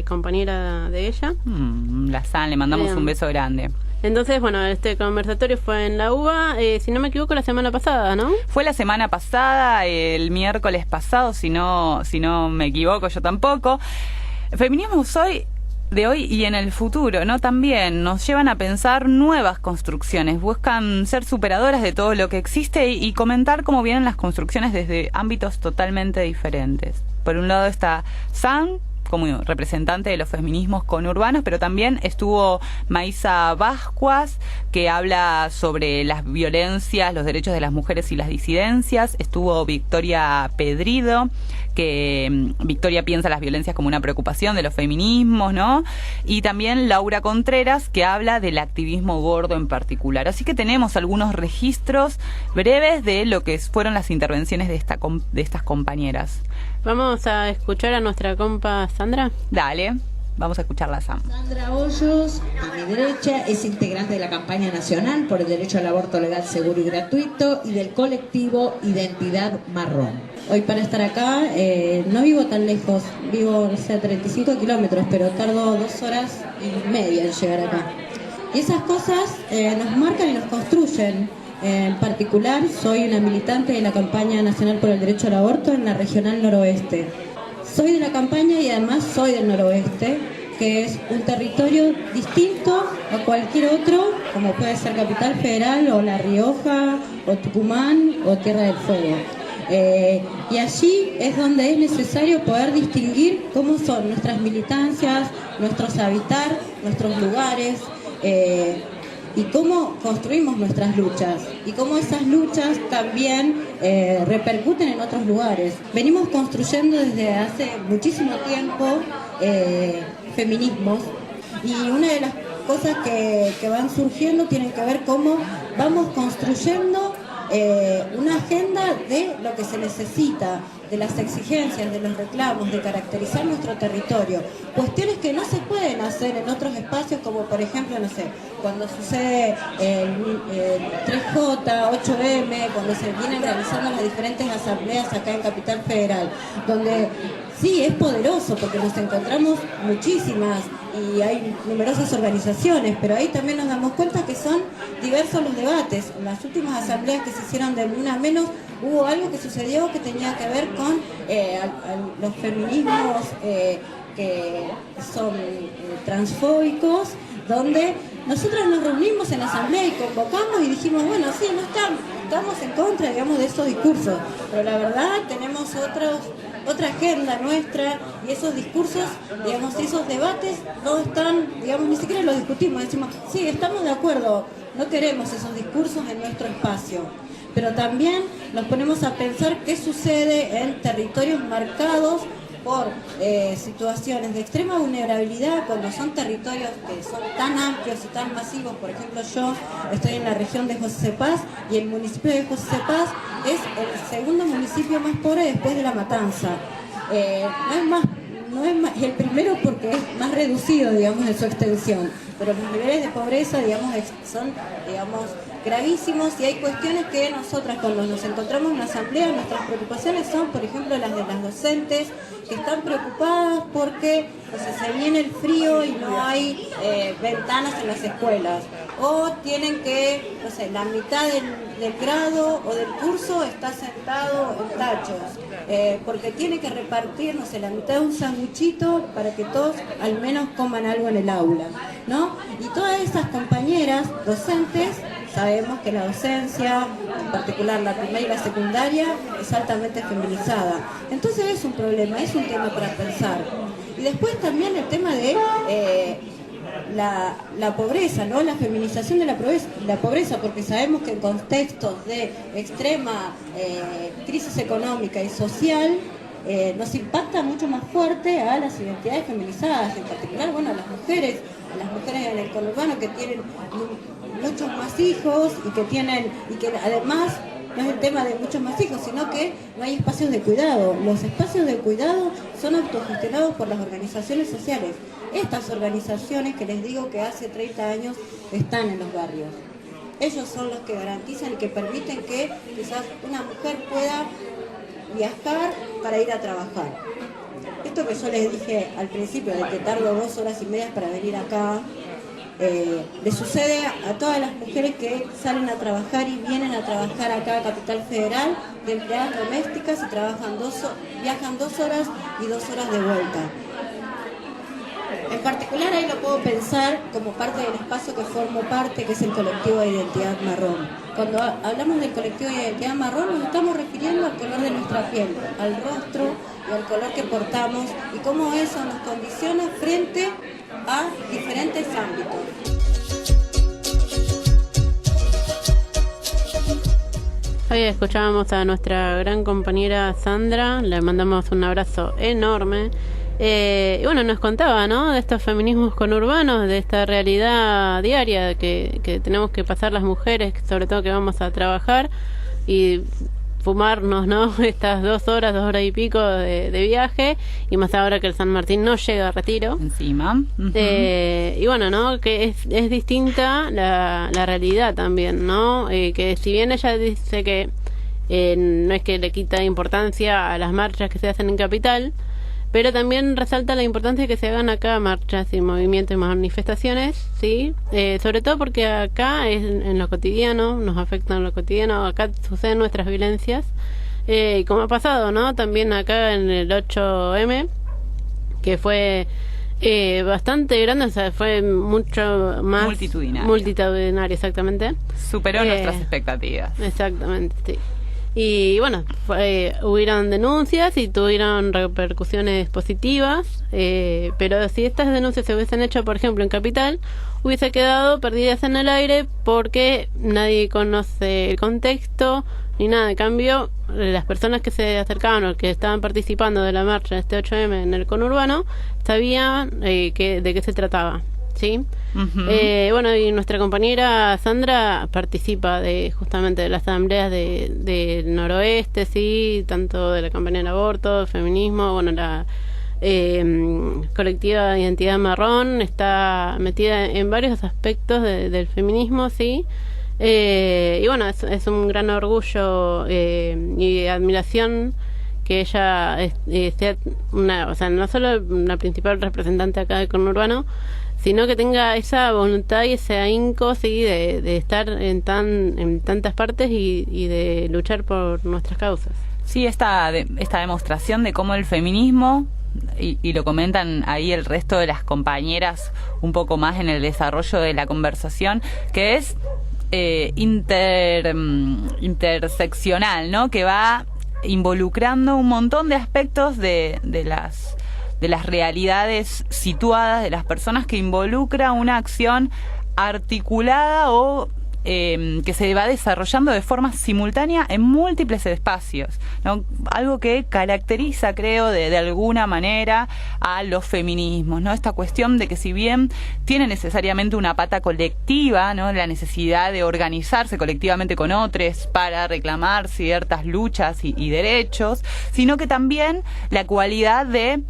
compañera de ella. La San, le mandamos un beso grande. Entonces, bueno, este conversatorio fue en la UBA, si no me equivoco, la semana pasada, ¿no? Fue la semana pasada, el miércoles pasado, si no me equivoco, yo tampoco. Feminismos Hoy de hoy y en el futuro, ¿no? También nos llevan a pensar nuevas construcciones, buscan ser superadoras de todo lo que existe y comentar cómo vienen las construcciones desde ámbitos totalmente diferentes. Por un lado está Sam, como representante de los feminismos conurbanos, pero también estuvo Maísa Bascuas, que habla sobre las violencias, los derechos de las mujeres y las disidencias. Estuvo Victoria Pedrido, que Victoria piensa las violencias como una preocupación de los feminismos, ¿no? Y también Laura Contreras, que habla del activismo gordo en particular. Así que tenemos algunos registros breves de lo que fueron las intervenciones de estas compañeras. Vamos a escuchar a nuestra compa Sandra. Dale, vamos a escucarla a Sam. Sandra Hoyos, a mi derecha, es integrante de la campaña nacional por el derecho al aborto legal, seguro y gratuito y del colectivo Identidad Marrón. Hoy para estar acá, no vivo tan lejos, vivo, a 35 kilómetros, pero tardo 2 horas y media en llegar acá. Y esas cosas nos marcan y nos construyen. En particular, soy una militante de la campaña nacional por el derecho al aborto en la regional noroeste. Soy de la campaña y además soy del noroeste, que es un territorio distinto a cualquier otro, como puede ser Capital Federal o La Rioja o Tucumán o Tierra del Fuego. Y allí es donde es necesario poder distinguir cómo son nuestras militancias, nuestros habitar, nuestros lugares, y cómo construimos nuestras luchas y cómo esas luchas también repercuten en otros lugares. Venimos construyendo desde hace muchísimo tiempo feminismos, y una de las cosas que van surgiendo tienen que ver cómo vamos construyendo una agenda de lo que se necesita, de las exigencias, de los reclamos, de caracterizar nuestro territorio. Cuestiones que no se pueden hacer en otros espacios, como por ejemplo, no sé, cuando sucede el 3J, 8M, cuando se vienen realizando las diferentes asambleas acá en Capital Federal, donde sí, es poderoso porque nos encontramos muchísimas y hay numerosas organizaciones, pero ahí también nos damos cuenta que son diversos los debates. En las últimas asambleas que se hicieron de Ni Una Menos, hubo algo que sucedió que tenía que ver con los feminismos que son transfóbicos, donde nosotros nos reunimos en la asamblea y convocamos y dijimos, bueno, sí, no estamos en contra, digamos, de esos discursos, pero la verdad tenemos otra agenda nuestra, y esos discursos, digamos, esos debates no están, digamos, ni siquiera los discutimos, decimos, sí, estamos de acuerdo, no queremos esos discursos en nuestro espacio. Pero también nos ponemos a pensar qué sucede en territorios marcados por situaciones de extrema vulnerabilidad, cuando son territorios que son tan amplios y tan masivos. Por ejemplo, yo estoy en la región de José Cepaz, y el municipio de José Cepaz es el segundo municipio más pobre después de La Matanza. No es el primero porque es más reducido, digamos, en su extensión, pero los niveles de pobreza, digamos, son, digamos, gravísimos, y hay cuestiones que nosotras, cuando nos encontramos en la asamblea, nuestras preocupaciones son, por ejemplo, las de las docentes, que están preocupadas porque, o sea, se viene el frío y no hay ventanas en las escuelas, o tienen que, no sé, la mitad del grado o del curso está sentado en tachos, porque tiene que repartir, no sé, la mitad de un sanguchito para que todos al menos coman algo en el aula, ¿no? Y todas esas compañeras docentes, sabemos que la docencia, en particular la primaria y la secundaria, es altamente feminizada. Entonces es un problema, es un tema para pensar. Y después también el tema de la pobreza, ¿no? La feminización de la pobreza, porque sabemos que en contextos de extrema crisis económica y social, nos impacta mucho más fuerte a las identidades feminizadas, en particular, bueno, a las mujeres en el conurbano, que tienen muchos más hijos y que además no es el tema de muchos más hijos, sino que no hay espacios de cuidado. Los espacios de cuidado son autogestionados por las organizaciones sociales. Estas organizaciones que les digo que hace 30 años están en los barrios. Ellos son los que garantizan y que permiten que quizás una mujer pueda viajar para ir a trabajar. Esto que yo les dije al principio, de que tardo 2 horas y media para venir acá, le sucede a todas las mujeres que salen a trabajar y vienen a trabajar acá a Capital Federal, de empleadas domésticas, y viajan 2 horas y 2 horas de vuelta. En particular ahí lo puedo pensar como parte del espacio que formo parte, que es el colectivo de identidad marrón. Cuando hablamos del colectivo de identidad marrón nos estamos refiriendo al color de nuestra piel, al rostro y al color que portamos y cómo eso nos condiciona frente a diferentes ámbitos. Hoy escuchábamos a nuestra gran compañera Sandra, le mandamos un abrazo enorme. Y bueno, nos contaba, ¿no?, de estos feminismos conurbanos, de esta realidad diaria que tenemos que pasar las mujeres, sobre todo que vamos a trabajar y fumarnos, ¿no?, estas 2 horas y pico de viaje, y más ahora que el San Martín no llega a Retiro. Encima. Y bueno, ¿no?, que es distinta la realidad también, ¿no? Que si bien ella dice que no es que le quita importancia a las marchas que se hacen en Capital, pero también resalta la importancia de que se hagan acá marchas y movimientos y manifestaciones, ¿sí? Sobre todo porque acá es en lo cotidiano, nos afecta en lo cotidiano, acá suceden nuestras violencias, y como ha pasado, ¿no?, también acá en el 8M, que fue bastante grande, o sea, fue mucho más multitudinario, exactamente. Superó nuestras expectativas. Exactamente, sí. Y bueno, hubieron denuncias y tuvieron repercusiones positivas, pero si estas denuncias se hubiesen hecho, por ejemplo, en Capital, hubiese quedado perdidas en el aire porque nadie conoce el contexto ni nada. En cambio, las personas que se acercaban o que estaban participando de la marcha de este 8M en el conurbano sabían de qué se trataba, ¿sí? Bueno, y nuestra compañera Sandra participa justamente de las asambleas del noroeste, sí, tanto de la campaña del aborto, feminismo, bueno, la colectiva de identidad marrón está metida en varios aspectos del feminismo, sí. Y bueno, es un gran orgullo y admiración que ella sea o sea, no solo una principal representante acá del conurbano, sino que tenga esa voluntad y ese ahínco, sí, de estar en tantas partes y de luchar por nuestras causas. Sí, esta demostración de cómo el feminismo, y lo comentan ahí el resto de las compañeras un poco más en el desarrollo de la conversación, que es interseccional, ¿no?, que va involucrando un montón de aspectos de las realidades situadas de las personas, que involucra una acción articulada o que se va desarrollando de forma simultánea en múltiples espacios, ¿no? Algo que caracteriza, creo, de alguna manera a los feminismos, ¿no? Esta cuestión de que, si bien tiene necesariamente una pata colectiva, ¿no?, la necesidad de organizarse colectivamente con otros para reclamar ciertas luchas y derechos, sino que también la cualidad de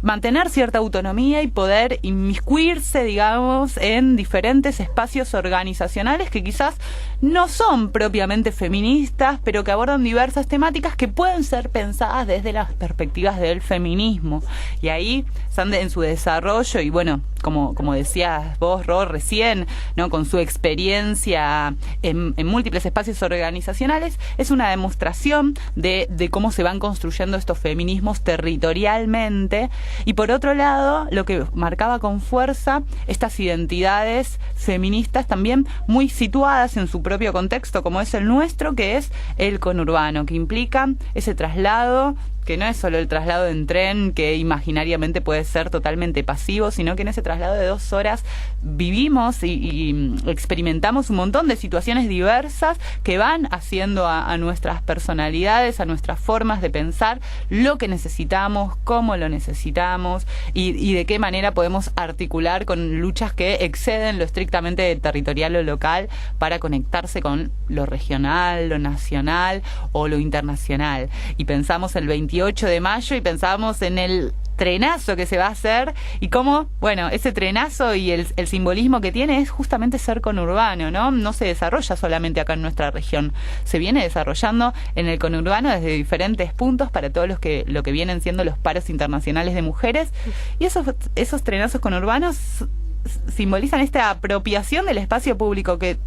mantener cierta autonomía y poder inmiscuirse, digamos, en diferentes espacios organizacionales que quizás no son propiamente feministas, pero que abordan diversas temáticas que pueden ser pensadas desde las perspectivas del feminismo. Y ahí, Sande, en su desarrollo, y bueno, como decías vos, Ro, recién, ¿no?, con su experiencia en múltiples espacios organizacionales, es una demostración de cómo se van construyendo estos feminismos territorialmente. Y por otro lado, lo que marcaba con fuerza estas identidades feministas también muy situadas en su propio contexto, como es el nuestro, que es el conurbano, que implica ese traslado, que no es solo el traslado en tren, que imaginariamente puede ser totalmente pasivo, sino que en ese traslado de 2 horas vivimos y experimentamos un montón de situaciones diversas que van haciendo a nuestras personalidades, a nuestras formas de pensar, lo que necesitamos, cómo lo necesitamos y de qué manera podemos articular con luchas que exceden lo estrictamente territorial o local para conectarse con lo regional, lo nacional o lo internacional. Y pensamos el 28 de mayo y pensábamos en el trenazo que se va a hacer y cómo, bueno, ese trenazo y el simbolismo que tiene es justamente ser conurbano, ¿no? No se desarrolla solamente acá en nuestra región, se viene desarrollando en el conurbano desde diferentes puntos para todos lo que vienen siendo los paros internacionales de mujeres, y esos trenazos conurbanos simbolizan esta apropiación del espacio público que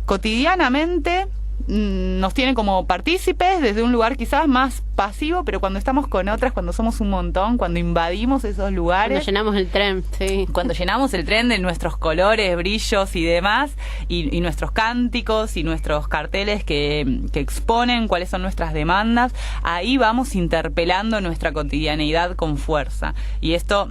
cotidianamente nos tiene como partícipes desde un lugar quizás más pasivo, pero cuando estamos con otras, cuando somos un montón, cuando invadimos esos lugares, cuando llenamos el tren, sí, cuando llenamos el tren de nuestros colores, brillos y demás, y nuestros cánticos y nuestros carteles que exponen cuáles son nuestras demandas, ahí vamos interpelando nuestra cotidianeidad con fuerza. Y esto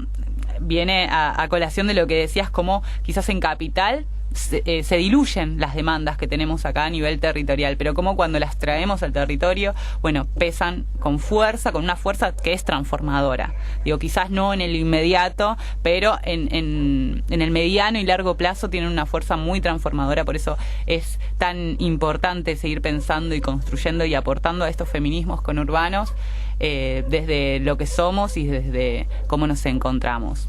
viene a colación de lo que decías, como quizás en Capital se diluyen las demandas que tenemos acá a nivel territorial, pero como cuando las traemos al territorio, bueno, pesan con fuerza, con una fuerza que es transformadora. Digo, quizás no en el inmediato, pero en el mediano y largo plazo tienen una fuerza muy transformadora. Por eso es tan importante seguir pensando y construyendo y aportando a estos feminismos conurbanos desde lo que somos y desde cómo nos encontramos.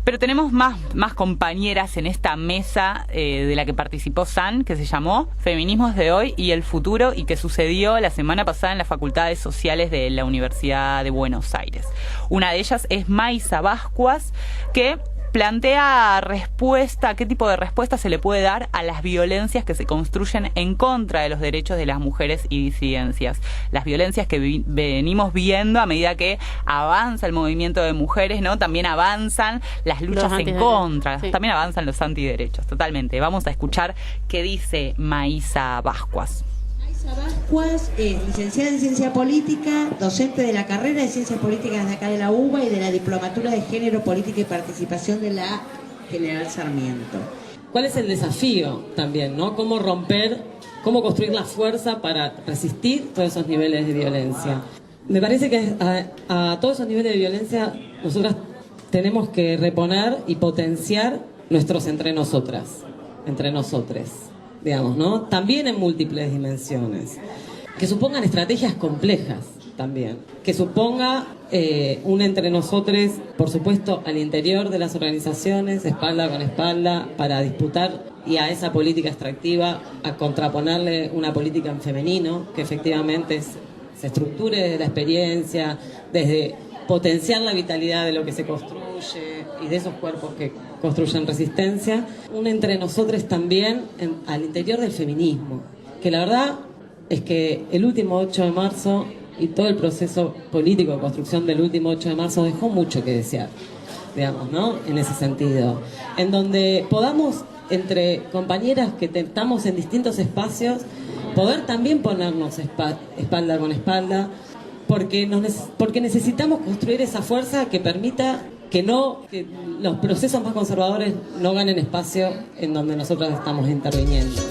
Pero tenemos más compañeras en esta mesa de la que participó San, que se llamó Feminismos de Hoy y el Futuro, y que sucedió la semana pasada en las Facultades Sociales de la Universidad de Buenos Aires. Una de ellas es Maisa Bascuas, que plantea qué tipo de respuesta se le puede dar a las violencias que se construyen en contra de los derechos de las mujeres y disidencias. Las violencias que venimos viendo a medida que avanza el movimiento de mujeres, ¿no? También avanzan las luchas en contra, sí. También avanzan los antiderechos, totalmente. Vamos a escuchar qué dice Maisa Bascuas. Bascuas es licenciada en Ciencia Política, docente de la carrera de Ciencias Políticas de acá de la UBA y de la Diplomatura de Género, Política y Participación de la General Sarmiento. ¿Cuál es el desafío también, no? ¿Cómo construir la fuerza para resistir todos esos niveles de violencia? Me parece que a todos esos niveles de violencia nosotras tenemos que reponer y potenciar nuestros entre nosotras, entre nosotres. Digamos, ¿no? También en múltiples dimensiones, que supongan estrategias complejas también, que suponga un entre nosotros, por supuesto, al interior de las organizaciones, espalda con espalda, para disputar y a esa política extractiva a contraponerle una política en femenino, que efectivamente se estructure desde la experiencia, desde potenciar la vitalidad de lo que se construye y de esos cuerpos que construyen resistencia, un entre nosotros también al interior del feminismo, que la verdad es que el último 8 de marzo y todo el proceso político de construcción del último 8 de marzo dejó mucho que desear, digamos, ¿no? En ese sentido, en donde podamos, entre compañeras que estamos en distintos espacios, poder también ponernos espalda con espalda, porque necesitamos construir esa fuerza que permita que los procesos más conservadores no ganen espacio en donde nosotros estamos interviniendo.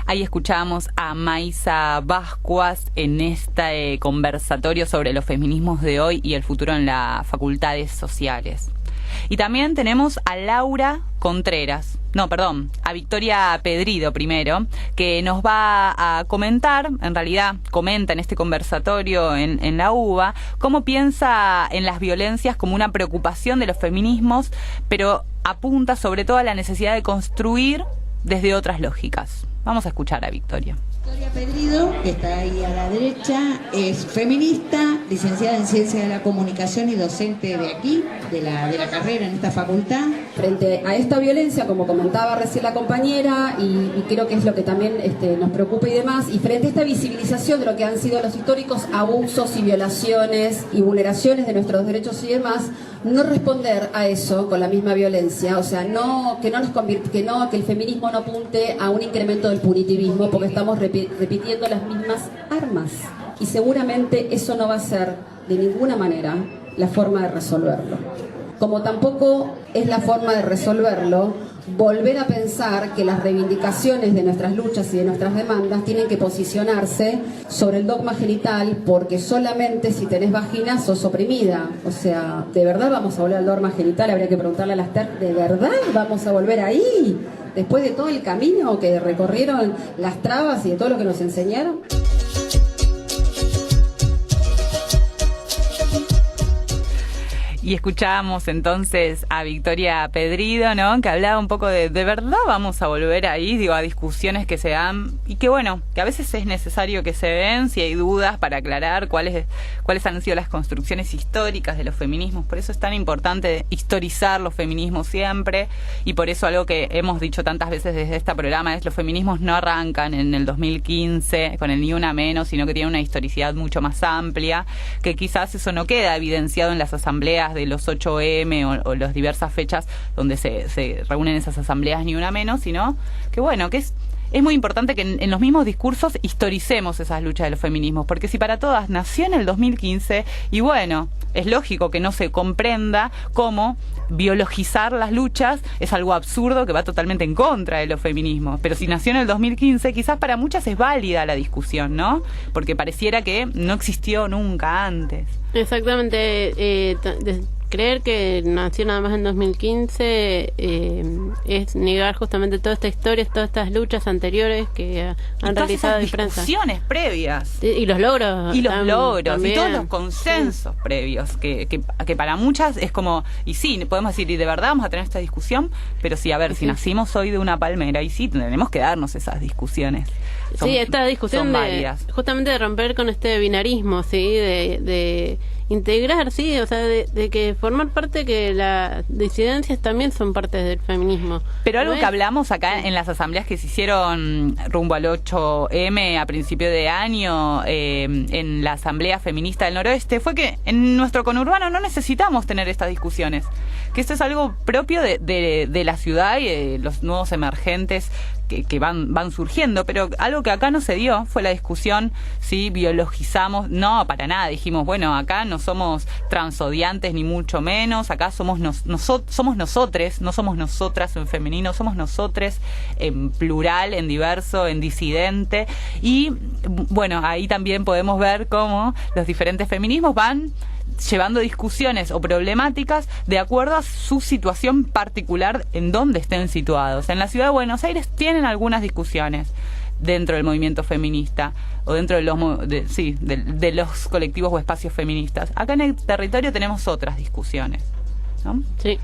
Ahí escuchábamos a Maisa Bascuas en este conversatorio sobre los feminismos de hoy y el futuro en las facultades sociales. Y también tenemos a Laura Contreras, a Victoria Pedrido primero, que nos va a comentar, en realidad comenta en este conversatorio en la UBA, cómo piensa en las violencias como una preocupación de los feminismos, pero apunta sobre todo a la necesidad de construir desde otras lógicas. Vamos a escuchar a Victoria. Victoria Pedrido, que está ahí a la derecha, es feminista, licenciada en Ciencia de la Comunicación y docente de aquí, de la carrera en esta facultad. Frente a esta violencia, como comentaba recién la compañera, y creo que es lo que también nos preocupa y demás, y frente a esta visibilización de lo que han sido los históricos abusos y violaciones y vulneraciones de nuestros derechos y demás, no responder a eso con la misma violencia, o sea, que el feminismo no apunte a un incremento del punitivismo, porque estamos repitiendo las mismas armas, y seguramente eso no va a ser de ninguna manera la forma de resolverlo. Como tampoco es la forma de resolverlo volver a pensar que las reivindicaciones de nuestras luchas y de nuestras demandas tienen que posicionarse sobre el dogma genital, porque solamente si tenés vagina sos oprimida. O sea, ¿de verdad vamos a volver al dogma genital? Habría que preguntarle a las ¿de verdad vamos a volver ahí? Después de todo el camino que recorrieron, las trabas y de todo lo que nos enseñaron. Y escuchábamos entonces a Victoria Pedrido, ¿no? Que hablaba un poco de verdad vamos a volver ahí, digo, a discusiones que se dan y que bueno, que a veces es necesario que se den si hay dudas para aclarar cuáles han sido las construcciones históricas de los feminismos. Por eso es tan importante historizar los feminismos siempre y por eso algo que hemos dicho tantas veces desde este programa es los feminismos no arrancan en el 2015 con el Ni Una Menos, sino que tienen una historicidad mucho más amplia, que quizás eso no queda evidenciado en las asambleas de los 8M o las diversas fechas donde se reúnen esas asambleas Ni Una Menos, sino que bueno, que es muy importante que en los mismos discursos historicemos esas luchas de los feminismos, porque si para todas nació en el 2015, y bueno, es lógico que no se comprenda cómo biologizar las luchas es algo absurdo que va totalmente en contra de los feminismos, pero si nació en el 2015, quizás para muchas es válida la discusión, ¿no? Porque pareciera que no existió nunca antes. Exactamente, creer que nació nada más en 2015 es negar justamente toda esta historia, todas estas luchas anteriores que han realizado diferentes discusiones previas y los logros y todos también. los consensos previos que para muchas es como, y sí, podemos decir, y de verdad vamos a tener esta discusión, pero sí, a ver, si nacimos hoy de una palmera, y sí, tenemos que darnos esas discusiones. Esta discusión justamente de romper con este binarismo, sí, de integrar, sí, o sea, de que formar parte, que las disidencias también son parte del feminismo. Pero algo que hablamos acá en las asambleas que se hicieron rumbo al 8M a principio de año, en la Asamblea Feminista del Noroeste, fue que en nuestro conurbano no necesitamos tener estas discusiones, que esto es algo propio de la ciudad y de los nuevos emergentes que van surgiendo, pero algo que acá no se dio fue la discusión si biologizamos. No, para nada, dijimos, bueno, acá no somos transodiantes ni mucho menos, acá somos nosotres, no somos nosotras en femenino, somos nosotres en plural, en diverso, en disidente, y bueno, ahí también podemos ver cómo los diferentes feminismos van llevando discusiones o problemáticas de acuerdo a su situación particular en donde estén situados. En la ciudad de Buenos Aires tienen algunas discusiones dentro del movimiento feminista o dentro de los colectivos o espacios feministas. Acá en el territorio tenemos otras discusiones, ¿no? Sí.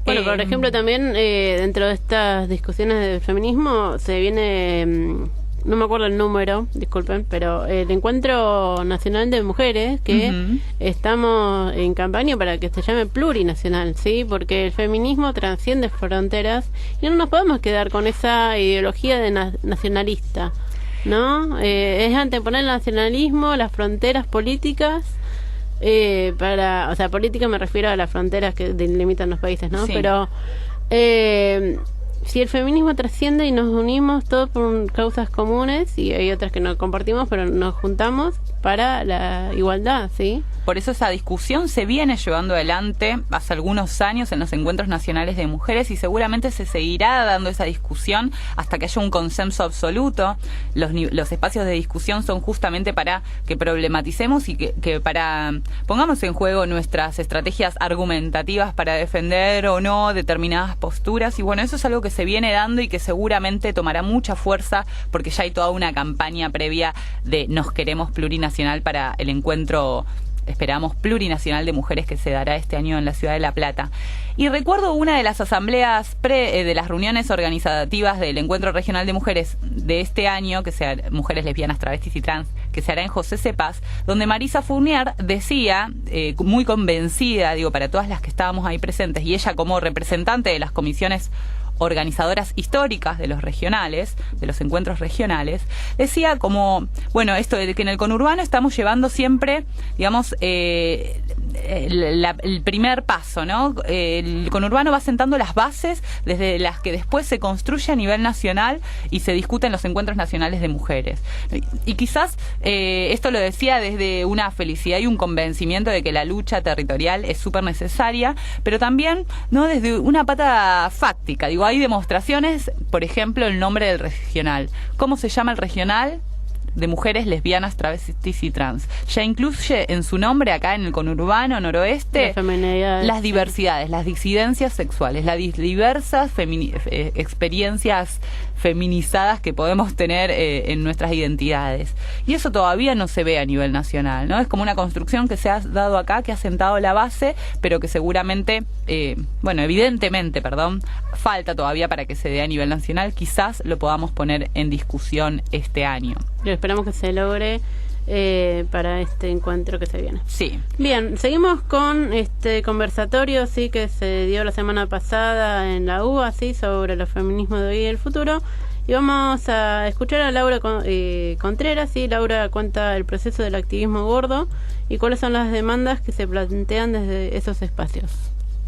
Bueno, por ejemplo, también dentro de estas discusiones del feminismo se viene... no me acuerdo el número, disculpen, pero el Encuentro Nacional de Mujeres, que estamos en campaña para que se llame plurinacional, ¿sí? Porque el feminismo trasciende fronteras y no nos podemos quedar con esa ideología de nacionalista, ¿no? Es anteponer el nacionalismo, las fronteras políticas, o sea, política me refiero a las fronteras que delimitan los países, ¿no? Sí. Pero... si el feminismo trasciende y nos unimos todos por causas comunes, y hay otras que no compartimos, pero nos juntamos para la igualdad, ¿sí? Por eso esa discusión se viene llevando adelante hace algunos años en los encuentros nacionales de mujeres y seguramente se seguirá dando esa discusión hasta que haya un consenso absoluto. Los espacios de discusión son justamente para que problematicemos y que para pongamos en juego nuestras estrategias argumentativas para defender o no determinadas posturas, y bueno, eso es algo que se viene dando y que seguramente tomará mucha fuerza porque ya hay toda una campaña previa de nos queremos plurinacional para el encuentro, esperamos, plurinacional de mujeres que se dará este año en la ciudad de La Plata. Y recuerdo una de las asambleas de las reuniones organizativas del Encuentro Regional de Mujeres de este año, que sea mujeres lesbianas, travestis y trans, que se hará en José Cepaz, donde Marisa Fournier decía, muy convencida, digo, para todas las que estábamos ahí presentes, y ella como representante de las comisiones organizadoras históricas de los regionales, de los encuentros regionales, decía como, bueno, esto de que en el conurbano estamos llevando siempre, digamos, el primer paso, ¿no? El conurbano va sentando las bases desde las que después se construye a nivel nacional y se discute en los encuentros nacionales de mujeres. Y quizás esto lo decía desde una felicidad y un convencimiento de que la lucha territorial es súper necesaria, pero también, ¿no?, desde una pata fáctica. Digo, hay demostraciones, por ejemplo, el nombre del regional. ¿Cómo se llama el regional? de mujeres lesbianas, travestis y trans. Ya incluye en su nombre, acá en el conurbano noroeste, las diversidades, las disidencias sexuales, las diversas experiencias feminizadas que podemos tener en nuestras identidades. Y eso todavía no se ve a nivel nacional, ¿no? Es como una construcción que se ha dado acá, que ha sentado la base, pero que seguramente, evidentemente, falta todavía para que se dé a nivel nacional. Quizás lo podamos poner en discusión este año. Lo esperamos que se logre para este encuentro que se viene. Sí. Bien, seguimos con este conversatorio que se dio la semana pasada en la UBA sobre los feminismos de hoy y el futuro, y vamos a escuchar a Laura Contreras. Laura cuenta el proceso del activismo gordo y cuáles son las demandas que se plantean desde esos espacios.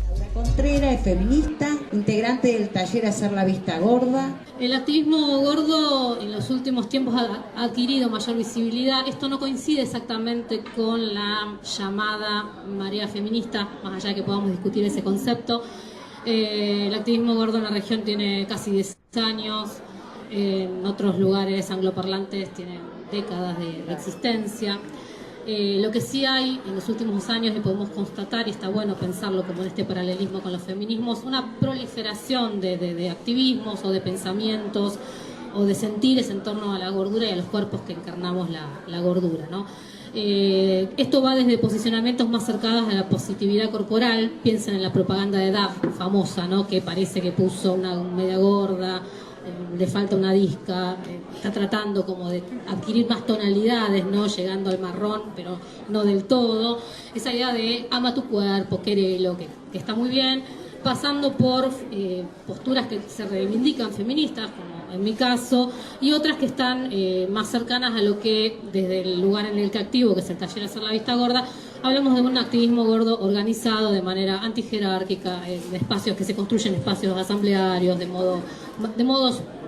Laura Contreras es feminista, integrante del taller Hacer la Vista Gorda. El activismo gordo en los últimos tiempos ha adquirido mayor visibilidad. Esto no coincide exactamente con la llamada marea feminista, más allá de que podamos discutir ese concepto. El activismo gordo en la región tiene casi 10 años, en otros lugares angloparlantes tienen décadas de existencia. Lo que sí hay en los últimos años, y podemos constatar, y está bueno pensarlo como en este paralelismo con los feminismos, una proliferación de activismos o de pensamientos o de sentires en torno a la gordura y a los cuerpos que encarnamos la gordura, ¿no? Esto va desde posicionamientos más cercanos a la positividad corporal. Piensen en la propaganda de DAF famosa, ¿no? Que parece que puso una media gorda, le falta una disca, está tratando como de adquirir más tonalidades, ¿no? Llegando al marrón, pero no del todo. Esa idea de ama tu cuerpo, querelo, que está muy bien, pasando por posturas que se reivindican feministas, como en mi caso, y otras que están más cercanas a lo que desde el lugar en el que activo, que es el taller Hacer la Vista Gorda, hablamos de un activismo gordo organizado de manera antijerárquica, de espacios que se construyen, espacios asamblearios, de modos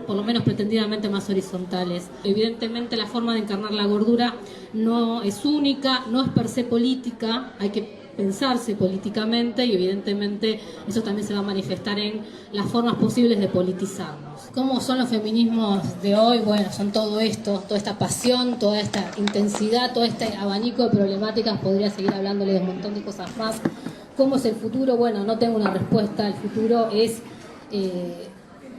por lo menos pretendidamente más horizontales. Evidentemente la forma de encarnar la gordura no es única, no es per se política, hay que pensarse políticamente, y evidentemente eso también se va a manifestar en las formas posibles de politizarnos. ¿Cómo son los feminismos de hoy? Bueno, son todo esto, toda esta pasión, toda esta intensidad, todo este abanico de problemáticas. Podría seguir hablándole de un montón de cosas más. ¿Cómo es el futuro? Bueno, no tengo una respuesta. El futuro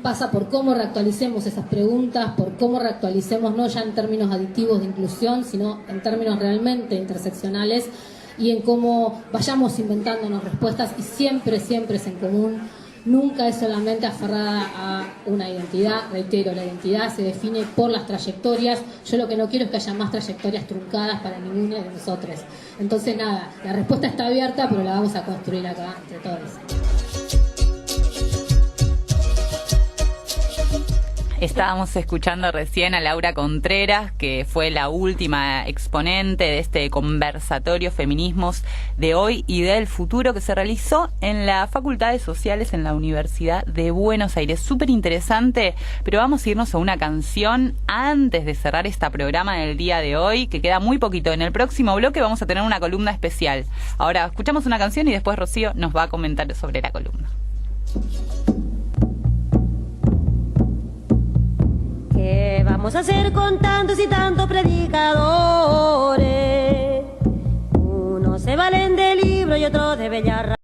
pasa por cómo reactualicemos esas preguntas, por cómo reactualicemos no ya en términos aditivos de inclusión, sino en términos realmente interseccionales, y en cómo vayamos inventándonos respuestas, y siempre es en común, nunca es solamente aferrada a una identidad. Reitero, la identidad se define por las trayectorias. Yo lo que no quiero es que haya más trayectorias truncadas para ninguno de nosotros. Entonces nada, la respuesta está abierta, pero la vamos a construir acá entre todos. Estábamos escuchando recién a Laura Contreras, que fue la última exponente de este conversatorio Feminismos de hoy y del futuro, que se realizó en la Facultad de Sociales en la Universidad de Buenos Aires. Súper interesante, pero vamos a irnos a una canción antes de cerrar este programa del día de hoy, que queda muy poquito. En el próximo bloque vamos a tener una columna especial. Ahora escuchamos una canción y después Rocío nos va a comentar sobre la columna. ¿Qué vamos a hacer con tantos y tantos predicadores? Unos se valen de libro y otros de bella